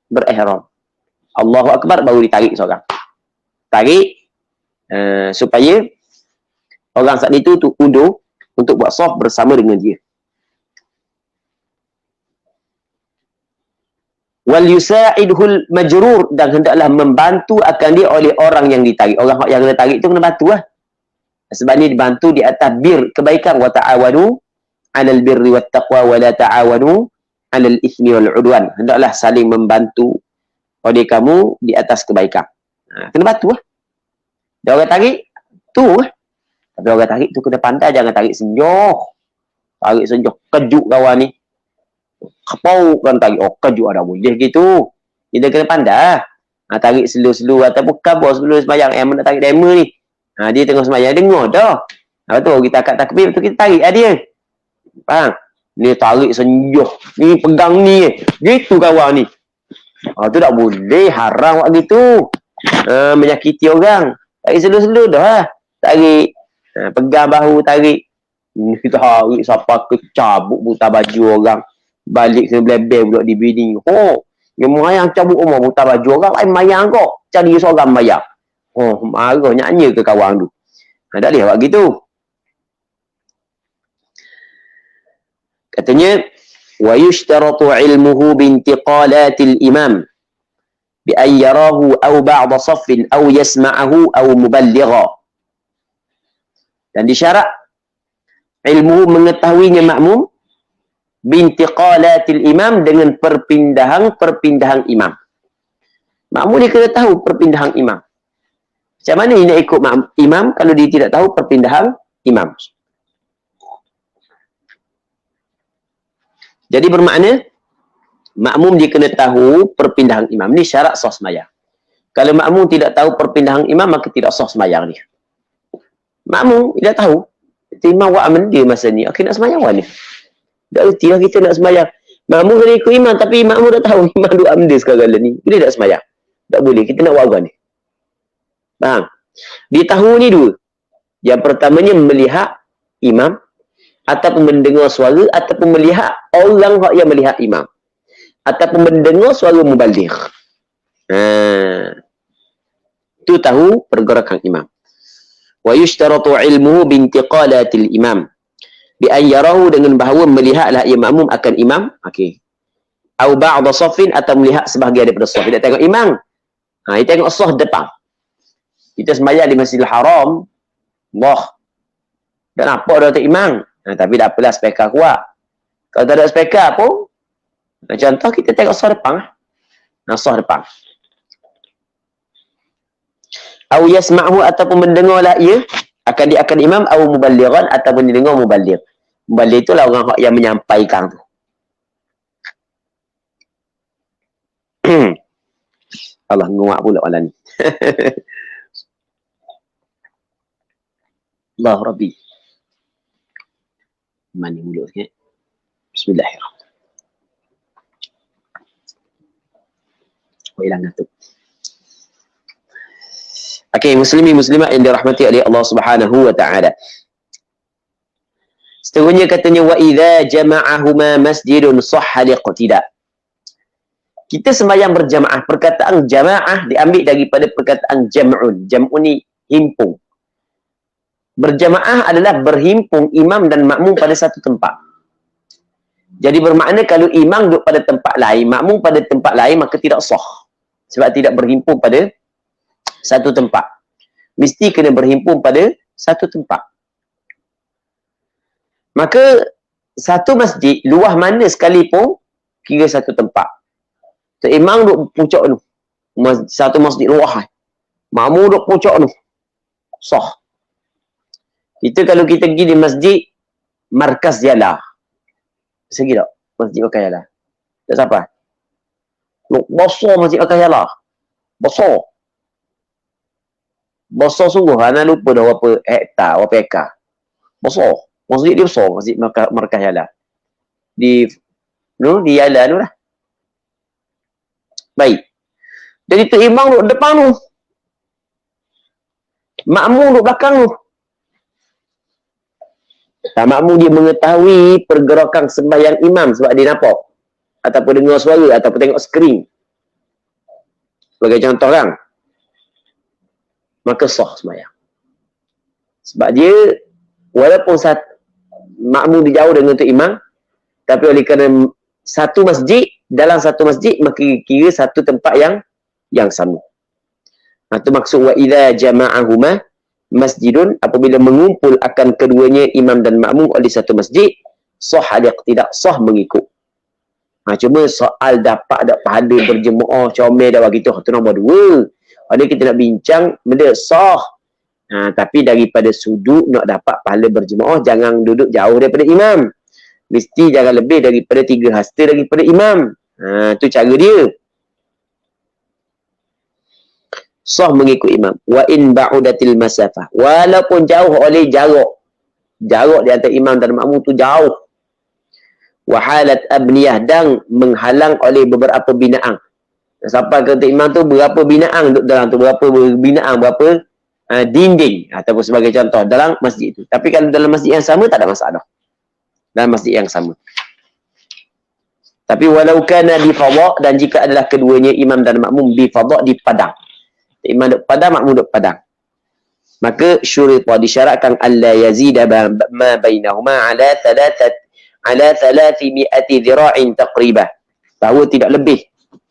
berihram. Allahu Akbar baru ditarik seorang. Tarik supaya orang saat itu tu udur untuk buat saf bersama dengan dia. Wal yusa'idhul majrur, dan hendaklah membantu akan dia oleh orang yang ditarik. Orang yang kena tarik tu kena bantu lah. Sebab ni dibantu di atas bir kebaikan, wa ta'awanu 'alal birri wat taqwa wa la ta'awanu 'alal itsmi wal 'udwan. Hendaklah saling membantu oleh kamu di atas kebaikan. Kena bantu lah. Dia orang tarik tu lah. Tapi orang tarik tu kena pandai, jangan tarik senjoh. Tarik senjoh kejut kawan ni. Kepau kan tarik, oh kejut ada boleh gitu. Kita kena pandai. Tarik slow-slow ataupun kabur sebelum sembahyang. Yang nak tarik demo ni. Dia tengah sembahyang dengar dah. Betul kita akad takbir, betul kita tarik dia. Faham? Ni tarik senjoh. Ni pegang ni. Gitu kawan ni. Tu tak boleh, haram buat gitu. Menyakiti orang. Tarik slow-slow dah lah. Tarik. Pegang bahu, tarik. Kita tarik siapa kecabut buta baju orang. Balik ke belebel pula di bini. Yang mayang cabut rumah buta baju orang. Lain mayang kok. Cari seorang mayang. Marah nyanyi ke kawan tu. Tak boleh buat gitu. Katanya, wa yushtaratu ilmuhu bintiqalatil imam bi an yarahu aw ba'da saffin aw yasma'ahu aw muballigha. Dan disyarat ilmu mengetahuinya makmum bintiqalatil imam dengan perpindahan imam. Makmum dia kena tahu perpindahan imam. Macam mana dia nak ikut imam kalau dia tidak tahu perpindahan imam? Jadi bermakna makmum dia kena tahu perpindahan imam. Ni syarat sah sembahyang. Kalau makmum tidak tahu perpindahan imam, maka tidak sah sembahyang dia. Makmum tidak tahu. Imam buat amal dia masa ni. Okey, nak sembahyang mana? Tak reti lah kita nak sembahyang. Makmum kena ikut imam, tapi makmum dah tahu imam duk amal dia sekarang ni. Dia tak sembahyang. Tak boleh. Kita nak buat apa ni? Faham? Dia tahu ni dua. Yang pertamanya melihat imam, ataupun mendengar suara, ataupun melihat orang yang melihat imam, ataupun mendengar suara mubaligh. Itu tahu pergerakan imam. Wa yushtaratu ilmuhu bintiqalatil imam bi an yarahu, dengan bahawa melihatlah ia makmum akan imam. Okey. Au ba'da saffin, atau melihat sebahagian daripada saf. Dia tengok imam. Dia tengok saf depan. Kita sembahyang di Masjidil Haram. Wah. Tak nampak dah tu imam. Tapi tak apalah, speaker kuat. Kalau tak ada speaker pun, contoh kita tengok saf depan. Saf depan. Au yasma'hu, ataupun mendengarlah ia akan imam, au muballighan, ataupun didengar muballigh. Muballigh itulah orang yang menyampaikan tu. Allah nguak pula malam ni. Allah Rabbi. Mani mulut sikit. Bismillahirrahmanirrahim. Hilang ngantuk. Okey, muslimin muslimat yang dirahmati oleh Allah Subhanahu wa taala. Seterusnya katanya, wa idza jama'ahuma masjidun sahha liqtida. Kita sembahyang berjamaah. Perkataan jamaah diambil daripada perkataan jam'un. Jam'un ni himpun. Berjamaah adalah berhimpun imam dan makmum pada satu tempat. Jadi bermakna kalau imam duduk pada tempat lain, makmum pada tempat lain, maka tidak sah. Sebab tidak berhimpun pada satu tempat. Mesti kena berhimpun pada satu tempat. Maka satu masjid, luah mana sekalipun, kira satu tempat. So, imam duduk puncak tu. Satu masjid luah. Makmum duduk puncak tu. Sah. Kita kalau kita pergi di masjid Markaz Jala. Segi tak? Masjid Markaz Jala. Tak sampai. Besar masjid Markaz Jala. Besar. Besar sungguh. Ana lupa dah berapa hektar, berapa ekar. Besar. Masjid dia besar. Masjid Markaz Jala. Di Jala tu lah. Baik. Jadi tu imam duduk depan tu. Makmum duduk belakang tu. Makmum dia mengetahui pergerakan sembahyang imam sebab dia nampak. Ataupun dengar suara, ataupun tengok skrin. Sebagai contoh kan. Maka sah sembahyang. Sebab dia, walaupun makmum dia jauh dengan tu imam, tapi oleh kerana satu masjid, dalam satu masjid, maka kira satu tempat yang sama. Itu maksud wa idza jama'ahuma masjidun, apabila mengumpul akan keduanya imam dan makmum oleh satu masjid, sah al-iqtida, sah mengikut. Cuma soal dapat pahala berjemaah comel dah begitu, itu nombor dua. Ada kita nak bincang benda sah. Tapi daripada sudut nak dapat pahala berjemaah, jangan duduk jauh daripada imam. Mesti jangan lebih daripada 3 hasta daripada imam. Tu cara dia. Sah mengikut imam. Wa in ba'udatil masafah. Walaupun jauh oleh jarak. Jarak di antara imam dan makmum tu jauh. Wa halat abniyah, dan menghalang oleh beberapa binaan. Sampai kata imam tu berapa binaan duduk dalam tu, berapa binaan, berapa dinding ataupun sebagai contoh dalam masjid itu. Tapi kalau dalam masjid yang sama tak ada masalah. Dalam masjid yang sama. Tapi walau kana di fadha, dan jika adalah keduanya imam dan makmum di fadha, di padang. Imam duduk padang, makmum duduk padang. Maka syurita, disyaratkan alla yazida ma bainahuma ala 300 dhira'in taqribah. Bahawa tidak lebih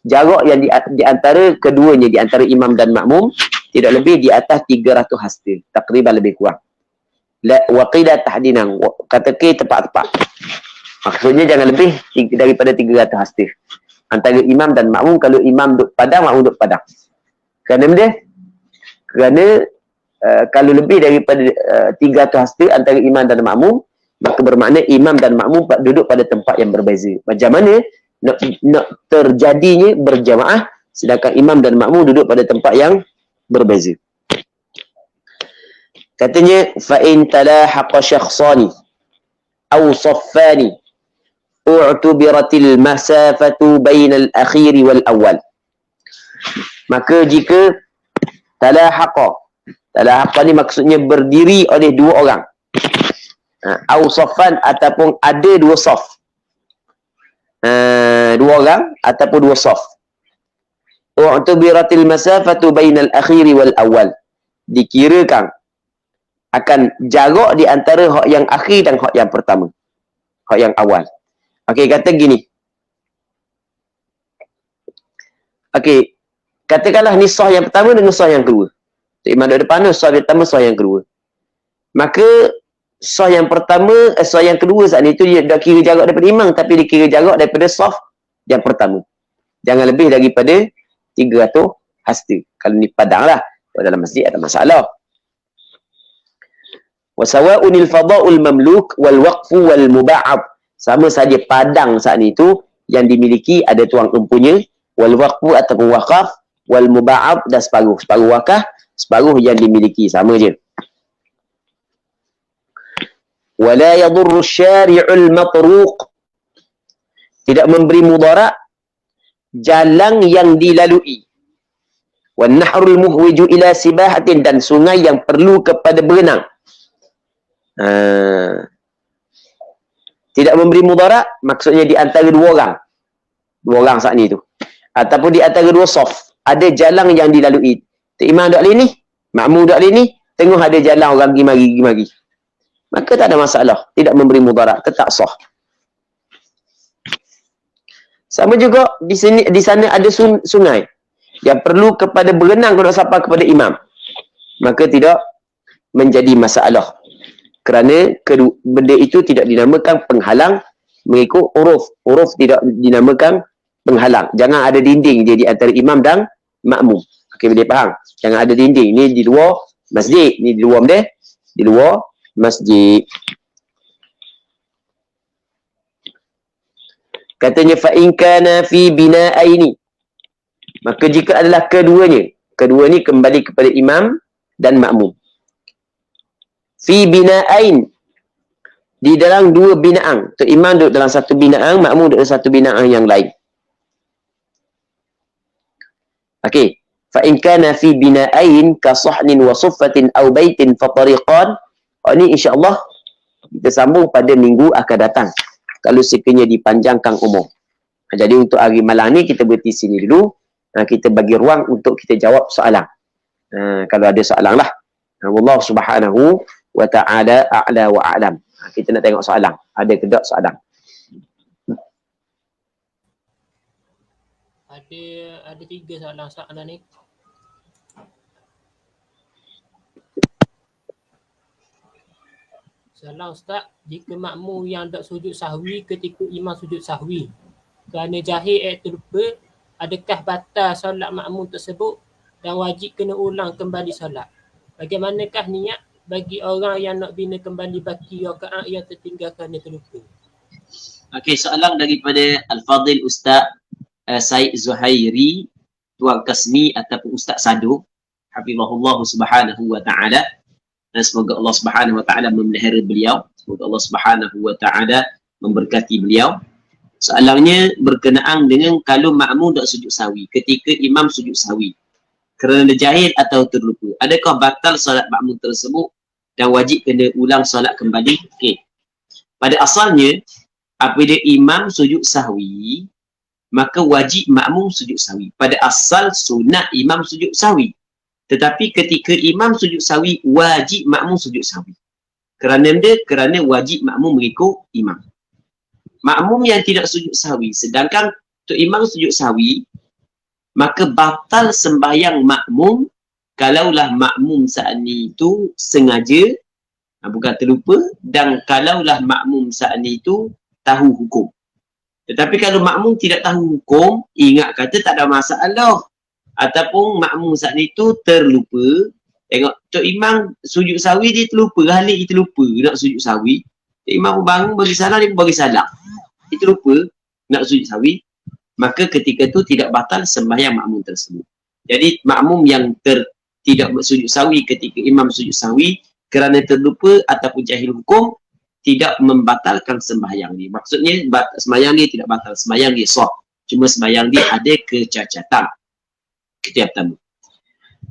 jarak yang di antara keduanya, di antara imam dan makmum, tidak lebih di atas 300 hasta. Taqribah lebih kurang. Wa qila tahdinan, kata ke tepat-tepat. Maksudnya jangan lebih daripada 300 hasta. Antara imam dan makmum, kalau imam duduk padang, makmum duduk padang. Kerana kalau lebih daripada 300 hasta antara imam dan makmum, maka bermakna imam dan makmum duduk pada tempat yang berbeza. Macam mana nak terjadinya berjamaah sedangkan imam dan makmum duduk pada tempat yang berbeza. Katanya fa in talahaqa syakhsani aw saffani u'tubiratil masafatu bainal akhir wal awal. Maka jika talahaqa ni maksudnya berdiri oleh 2 orang. Au saffan, ataupun ada 2 saf. 2 orang ataupun 2 saf. U'tubiratil masafatu bainal akhir wal awal. Dikirakan akan jarak di antara hak yang akhir dan hak yang pertama. Hak yang awal. Okey, kata gini. Okey, katakanlah ni sah yang pertama dengan sah yang kedua. Imam duduk depan tu, sah yang pertama, sah yang kedua. Maka sah yang pertama, sah yang kedua saat ni tu dia dah kira jarak daripada imam, tapi dia kira jarak daripada saf yang pertama. Jangan lebih daripada 300 hasta. Kalau ni padang lah. Kalau dalam masjid ada masalah. Wa sawa'unil fadha'ul mamluk wal waqfu wal muba'ab. Sama saja padang saat ni tu yang dimiliki ada tuang empunya, wal waqfu ataupun waqaf, wal muba'ab, dan separuh wakaf, separuh yang dimiliki, sama je. Wala yadurru syari'ul matruq, tidak memberi mudarat jalan yang dilalui. Wan nahrul muhwiju ila sibahatin, dan sungai yang perlu kepada berenang. Tidak memberi mudarat maksudnya di antara 2 orang. 2 orang saat ni tu. Ataupun di antara 2 saf. Ada jalan yang dilalui. Imam duduk alih ni, makmum duduk alih ni, tengok ada jalan orang pergi mari. Maka tak ada masalah. Tidak memberi mudarat, tetap sah. Sama juga di sana ada sungai yang perlu kepada berenang kalau sampai kepada imam. Maka tidak menjadi masalah. Kerana benda itu tidak dinamakan penghalang mengikut uruf. Uruf tidak dinamakan penghalang. Jangan ada dinding dia di antara imam dan makmum. Okey, boleh faham? Jangan ada dinding. Ni di luar masjid. Ni di luar dia. Di luar masjid. Katanya fa in kana fi bina'aini. Maka jika adalah keduanya. Kedua ni kembali kepada imam dan makmum. Fi bina'ain, di dalam 2 binaan. Tu imam duduk dalam satu binaan, makmum duduk dalam satu binaan yang lain. Okey. Fa in kana fi bina'ain ka sahnin wa suffatin aw baitin fa tariqan. Ini insya-Allah Kita sambung pada minggu akan datang. Kalau sekiranya dipanjangkan umur. Jadi untuk hari malam ni kita berhenti sini dulu. Kita bagi ruang untuk kita jawab soalan. Kalau ada soalan lah. Wallahu subhanahu wa ta'ala a'la wa a'lam. Kita nak tengok soalan. Ada ke tak soalan? Ada 3 soalan ni. Soalan Ustaz, jika makmum yang tak sujud sahwi ketika imam sujud sahwi kerana jahil terlupa, adakah batal solat makmum tersebut dan wajib kena ulang kembali solat? Bagaimanakah niat bagi orang yang nak bina kembali baki rakaat yang tertinggal kerana terlupa? Okey, soalan daripada Al-Fadhil Ustaz Said Zuhairi, Tuan Kasmi ataupun Ustaz Sado, hafizahullah subhanahu wa ta'ala. Dan semoga Allah subhanahu wa ta'ala memelihara beliau. Semoga Allah subhanahu wa ta'ala memberkati beliau. Soalannya berkenaan dengan kalau makmum tak sujud sahwi ketika imam sujud sahwi kerana jahil atau terlupa. Adakah batal solat makmum tersebut dan wajib kena ulang solat kembali? Okey. Pada asalnya, apabila imam sujud sahwi, maka wajib makmum sujud sahwi. Pada asal sunat imam sujud sahwi. Tetapi ketika imam sujud sahwi, wajib makmum sujud sahwi. Kerana wajib makmum mengikut imam. Makmum yang tidak sujud sahwi, sedangkan untuk imam sujud sahwi, maka batal sembahyang makmum kalaulah makmum saat ni itu sengaja, bukan terlupa, dan kalaulah makmum saat ni itu tahu hukum. Tetapi kalau makmum tidak tahu hukum, ingat kata tak ada masalah. Ataupun makmum saat itu terlupa, tengok Tok Imam sujud sahwi dia terlupa, halik dia terlupa nak sujud sahwi. Tok Imam bangun bagi salam, dia bagi salam. Dia terlupa nak sujud sahwi, maka ketika itu tidak batal sembahyang makmum tersebut. Jadi makmum yang tidak bersujud sahwi ketika imam sujud sahwi kerana terlupa ataupun jahil hukum, tidak membatalkan sembahyang dia. Maksudnya sembahyang dia tidak batal, sembahyang dia sah. Cuma sembahyang dia ada kecacatan. Itu yang pertama.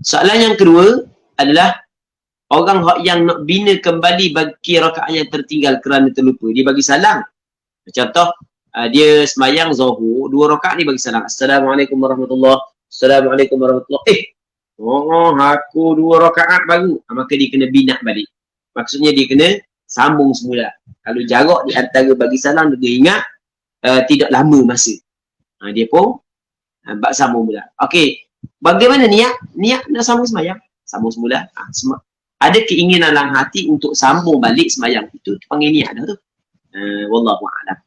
Soalan yang kedua adalah orang yang nak bina kembali bagi rakaat yang tertinggal kerana terlupa. Dia bagi salam. Contoh, dia sembahyang zuhur, 2 rakaat dia bagi salam. Assalamualaikum warahmatullahi wabarakatuh. Assalamualaikum warahmatullahi wabarakatuh. Aku 2 rakaat baru. Maka dia kena bina balik. Maksudnya dia kena sambung semula. Kalau jarak di antara bagi salam dia ingat tidak lama masa. Dia pun bak sambung mula. Okey. Bagaimana niat? Niat nak sambung sembahyang. Sambung semula. Ada keinginan dalam hati untuk sambung balik sembahyang. Itu panggil niat dah tu. Wallahu a'lam.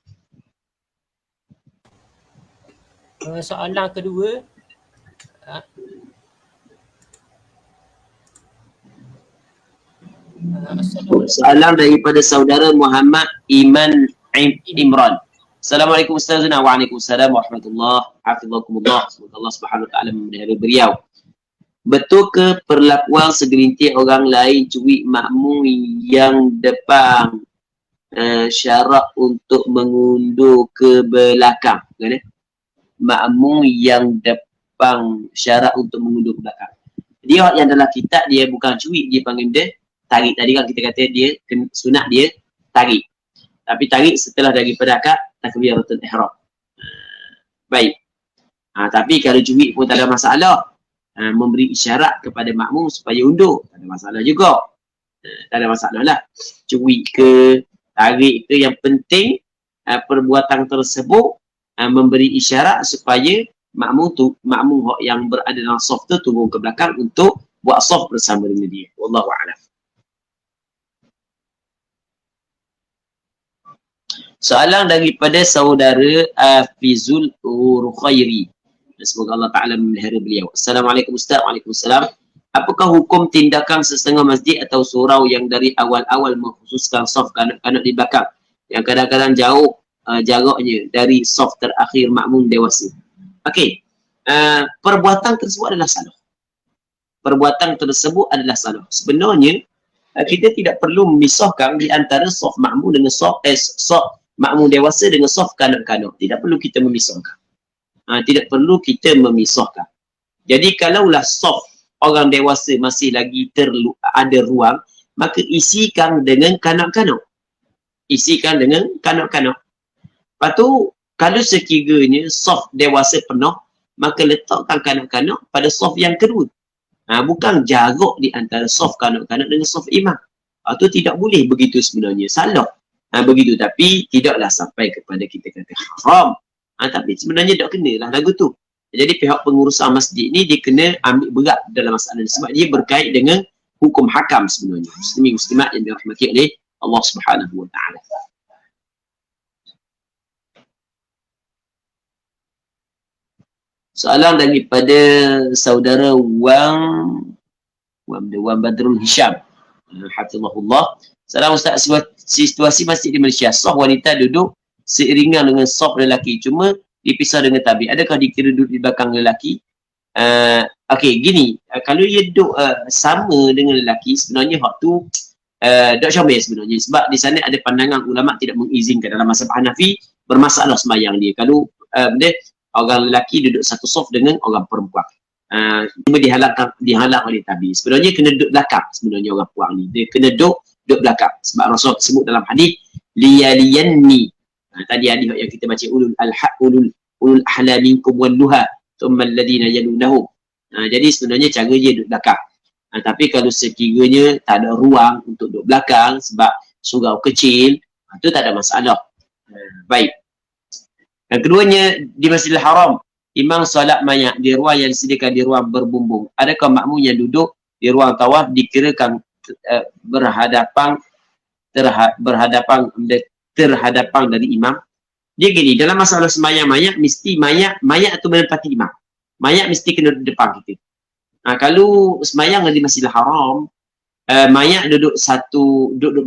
Soalan kedua. Soalan daripada saudara Muhammad Iman Imran. Assalamualaikum Ustazuna. Waalaikumsalam warahmatullahi wabarakatuh. Semoga Allah subhanahu wa ta'ala memelihara beliau. Betul ke perlakuan segelintir orang lain cuik makmum yang depan syarat untuk mengundur ke belakang? Kan? Makmum yang depan syarat untuk mengundur ke belakang. Dia yang dalam kitab dia bukan cuik, dia panggil dia tarik. Tadi kan kita kata dia sunat dia tarik. Tapi tarik setelah daripada akad takbiratul ihram. Baik. Tapi kalau cuik pun tak ada masalah. Memberi isyarat kepada makmum supaya undur, tak ada masalah juga. Tak ada masalah lah. Cuik ke, tarik ke, yang penting perbuatan tersebut memberi isyarat supaya makmum yang berada dalam saf tu turun ke belakang untuk buat saf bersama dengan dia. Wallahu a'lam. Soalan daripada saudara Afizul Urkhairi. Semoga Allah Ta'ala memelihara beliau. Assalamualaikum Ustaz. Waalaikumsalam. Apakah hukum tindakan setengah masjid atau surau yang dari awal-awal mengkhususkan saf kanak-kanak di belakang yang kadang-kadang jauh jaraknya dari saf terakhir makmum dewasa? Okey. Perbuatan tersebut adalah salah. Perbuatan tersebut adalah salah. Sebenarnya kita tidak perlu memisahkan di antara saf makmum dengan saf makmum dewasa dengan saf kanak-kanak. Tidak perlu kita memisahkan. Tidak perlu kita memisahkan. Jadi kalaulah saf orang dewasa masih lagi ada ruang, maka isikan dengan kanak-kanak. isikan dengan kanak-kanak. Lepas tu, kalau sekiranya soft dewasa penuh, maka letakkan kanak-kanak pada soft yang kedua. Bukan jarak di antara soft kanak-kanak dengan soft imam. Itu tidak boleh begitu sebenarnya. Salah. Begitu, tapi tidaklah sampai kepada kita kata haram. Tapi sebenarnya tak kenalah lagu tu. Jadi pihak pengurusan masjid ni dia kena ambil berat dalam masalah ni sebab dia berkait dengan hukum hakam sebenarnya. Muslimin muslimat yang dirahmati oleh Allah Subhanahu wa taala. Soalan daripada saudara Wang Badrul Hisham. Hafizahullah. Salam Ustaz, situasi masjid di Malaysia, saf wanita duduk seiringan dengan saf lelaki, cuma dipisah dengan tabik. Adakah dikira duduk di belakang lelaki? Okey, gini, kalau dia duduk sama dengan lelaki, sebenarnya hak tu tak syamil sebenarnya. Sebab di sana ada pandangan ulama tidak mengizinkan. Dalam mazhab Hanafi, bermasalah sembahyang dia. Kalau orang lelaki duduk satu saf dengan orang perempuan. Cuma dihalang oleh tabik. Sebenarnya kena duduk belakang sebenarnya orang puang ni. Dia kena duduk belakang. Sebab Rasul sebut dalam hadis liyaliyanni. Tadi hadis yang kita baca ulul ahla minkum wal nuha thumma alladhina yalunahum. Jadi sebenarnya cara dia duduk belakang. Tapi kalau sekiranya tak ada ruang untuk duduk belakang sebab surau kecil, itu tak ada masalah. Baik. Yang keduanya, di Masjidil Haram, imam solat mayat di ruang yang disediakan di ruang berbumbung. Adakah makmum yang duduk di ruang tawaf dikirakan terhadapan dari imam? Dia gini, dalam masalah sembahyang mayat, mesti mayat itu menempati imam. Mayat mesti kena duduk depan kita. Kalau sembahyang di Masjidil Haram, mayat duduk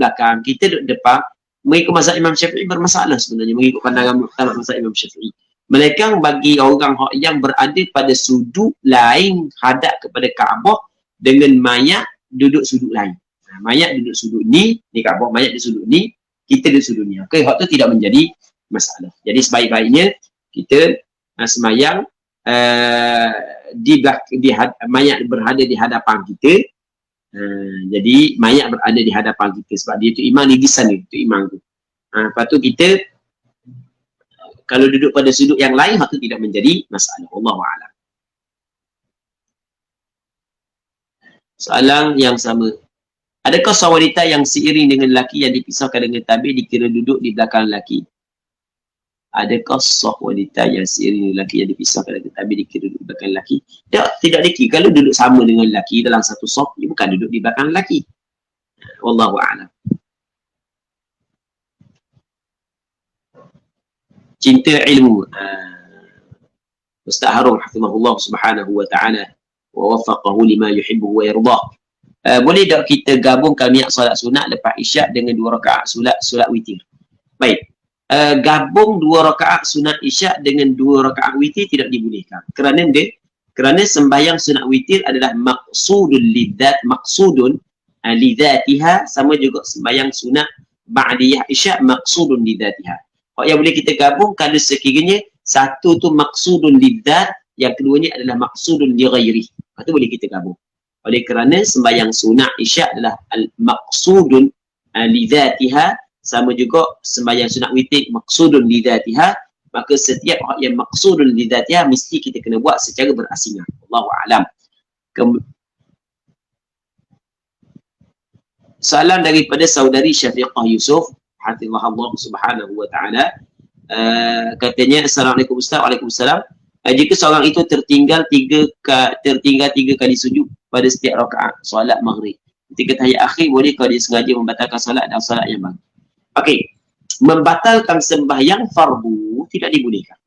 belakang, kita duduk depan, mengikut mazhab Imam Syafi'i bermasalah sebenarnya, mengikut pandangan muhtamad mazhab Imam Syafi'i. Mereka bagi orang yang berada pada sudut lain hadap kepada Kaabah dengan mayat duduk sudut lain. Mayat duduk sudut ni Kaabah, mayat di sudut ni, kita duduk sudut ni. Okey, hak tu tidak menjadi masalah. Jadi sebaik-baiknya kita sembahyang mayat berada di hadapan kita. Jadi mayat berada di hadapan kita sebab dia tu imam, dia di sana, tu imam tu. Lepas tu kita kalau duduk pada sudut yang lain, hak tu tidak menjadi masalah. Wallahu a'lam. Soalan yang sama. Adakah seorang wanita yang seiring dengan lelaki yang dipisahkan dengan tabik dikira duduk di belakang lelaki? Adakah seorang wanita yang seiring dengan lelaki yang dipisahkan dengan tabik dikira duduk di belakang lelaki? Tidak dikira. Kalau duduk sama dengan lelaki dalam satu saf, dia bukan duduk di belakang lelaki. Wallahu a'lam. Cinta ilmu. Ustaz Harun hafizahullah subhanahu wa ta'ala wa waffaqahu lima yuhibbu wa yardah. Boleh tak kita gabungkan niat solat sunat lepas isyak dengan 2 rakaat solat witir? Baik. Gabung 2 rakaat sunat isyak dengan 2 rakaat witir tidak dibolehkan. Kerana sembahyang sunat witir adalah maqsudun lidzatiha, sama juga sembahyang sunat ba'diyah isyak maqsudun lidzatiha. Yang boleh kita gabung kalau sekiranya satu tu maqsudun lidzat, yang keduanya adalah maqsudun li ghairi. Itu boleh kita gabung. Oleh kerana sembahyang sunat isyak adalah al-maqsudun lidzatiha, sama juga sembahyang sunat witir maqsudun lidzatiha, maka setiap yang maqsudun lidzatiha mesti kita kena buat secara berasingan. Allahu a'lam. Salam daripada saudari Syafiqah Yusuf, hafizahullah subhanahu wa ta'ala. Katanya, Assalamualaikum Ustaz. Waalaikumsalam. Jika seorang itu tertinggal 3 kali sujud pada setiap rakaat solat maghrib, ketika tahiyat akhir, bolehkah dia sengaja membatalkan solat dan solat yang baru? Okey, membatalkan sembahyang fardu tidak dibolehkan.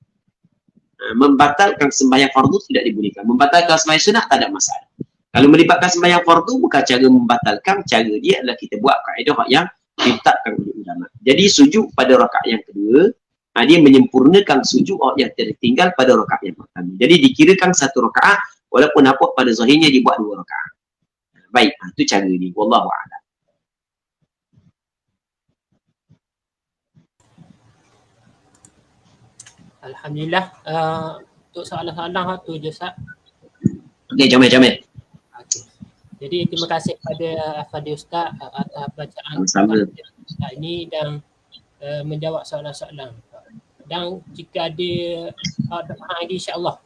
Membatalkan sembahyang fardu tidak dibolehkan. Membatalkan sembahyang sunat tak ada masalah. Kalau melibatkan sembahyang fardu, bukan cara membatalkan, cara dia adalah kita buat kaedah yang ditetapkan oleh ulama. Jadi sujud pada rakaat yang kedua, dia menyempurnakan sujud yang tertinggal pada rakaat yang pertama. Jadi dikirakan 1 rakaat, walaupun nampak pada zahirnya dibuat 2 rakaat. Baik, itu cara ni. Wallahu a'lam. Alhamdulillah. Untuk soalan-soalan tu je, Ustaz. Okey, Jamil. Okay. Jadi terima kasih kepada Fadil Ustaz atas bacaan Ustaz ini, dan menjawab soalan-soalan. Dan jika ada doa lagi, insya-Allah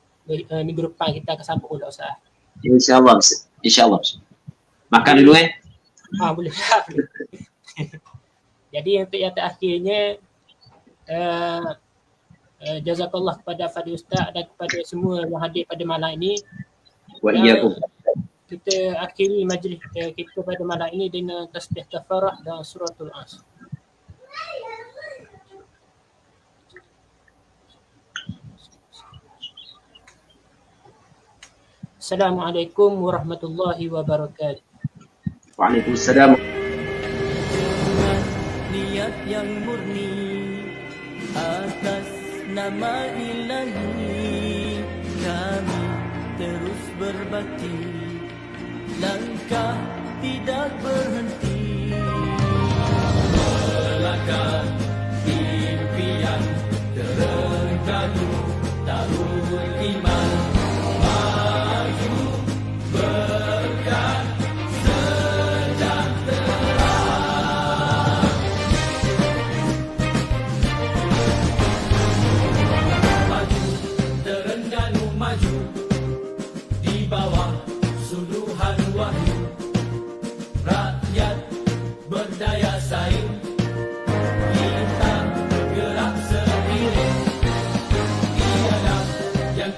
minggu depan kita akan sambung pula Ustaz. InsyaAllah. InsyaAllah. Makan dulu Boleh. Jadi untuk yang terakhirnya, jazakallah kepada Fadil Ustaz dan kepada semua yang hadir pada malam ini. Wa iyyakum. Kita akhiri majlis kita pada malam ini dengan tasbih kafarah dan suratul As. Assalamualaikum warahmatullahi wabarakatuh. Waalaikumsalam. Niat yang murni atas nama Ilahi, kami terus berbakti, langkah tidak berhenti, melangkah impian terengganu, taruh iman maju berkat sejahtera. Maju terengganu, maju di bawah suluhan wahyu, rakyat berdaya saing, kita gerak seiring, ialah yang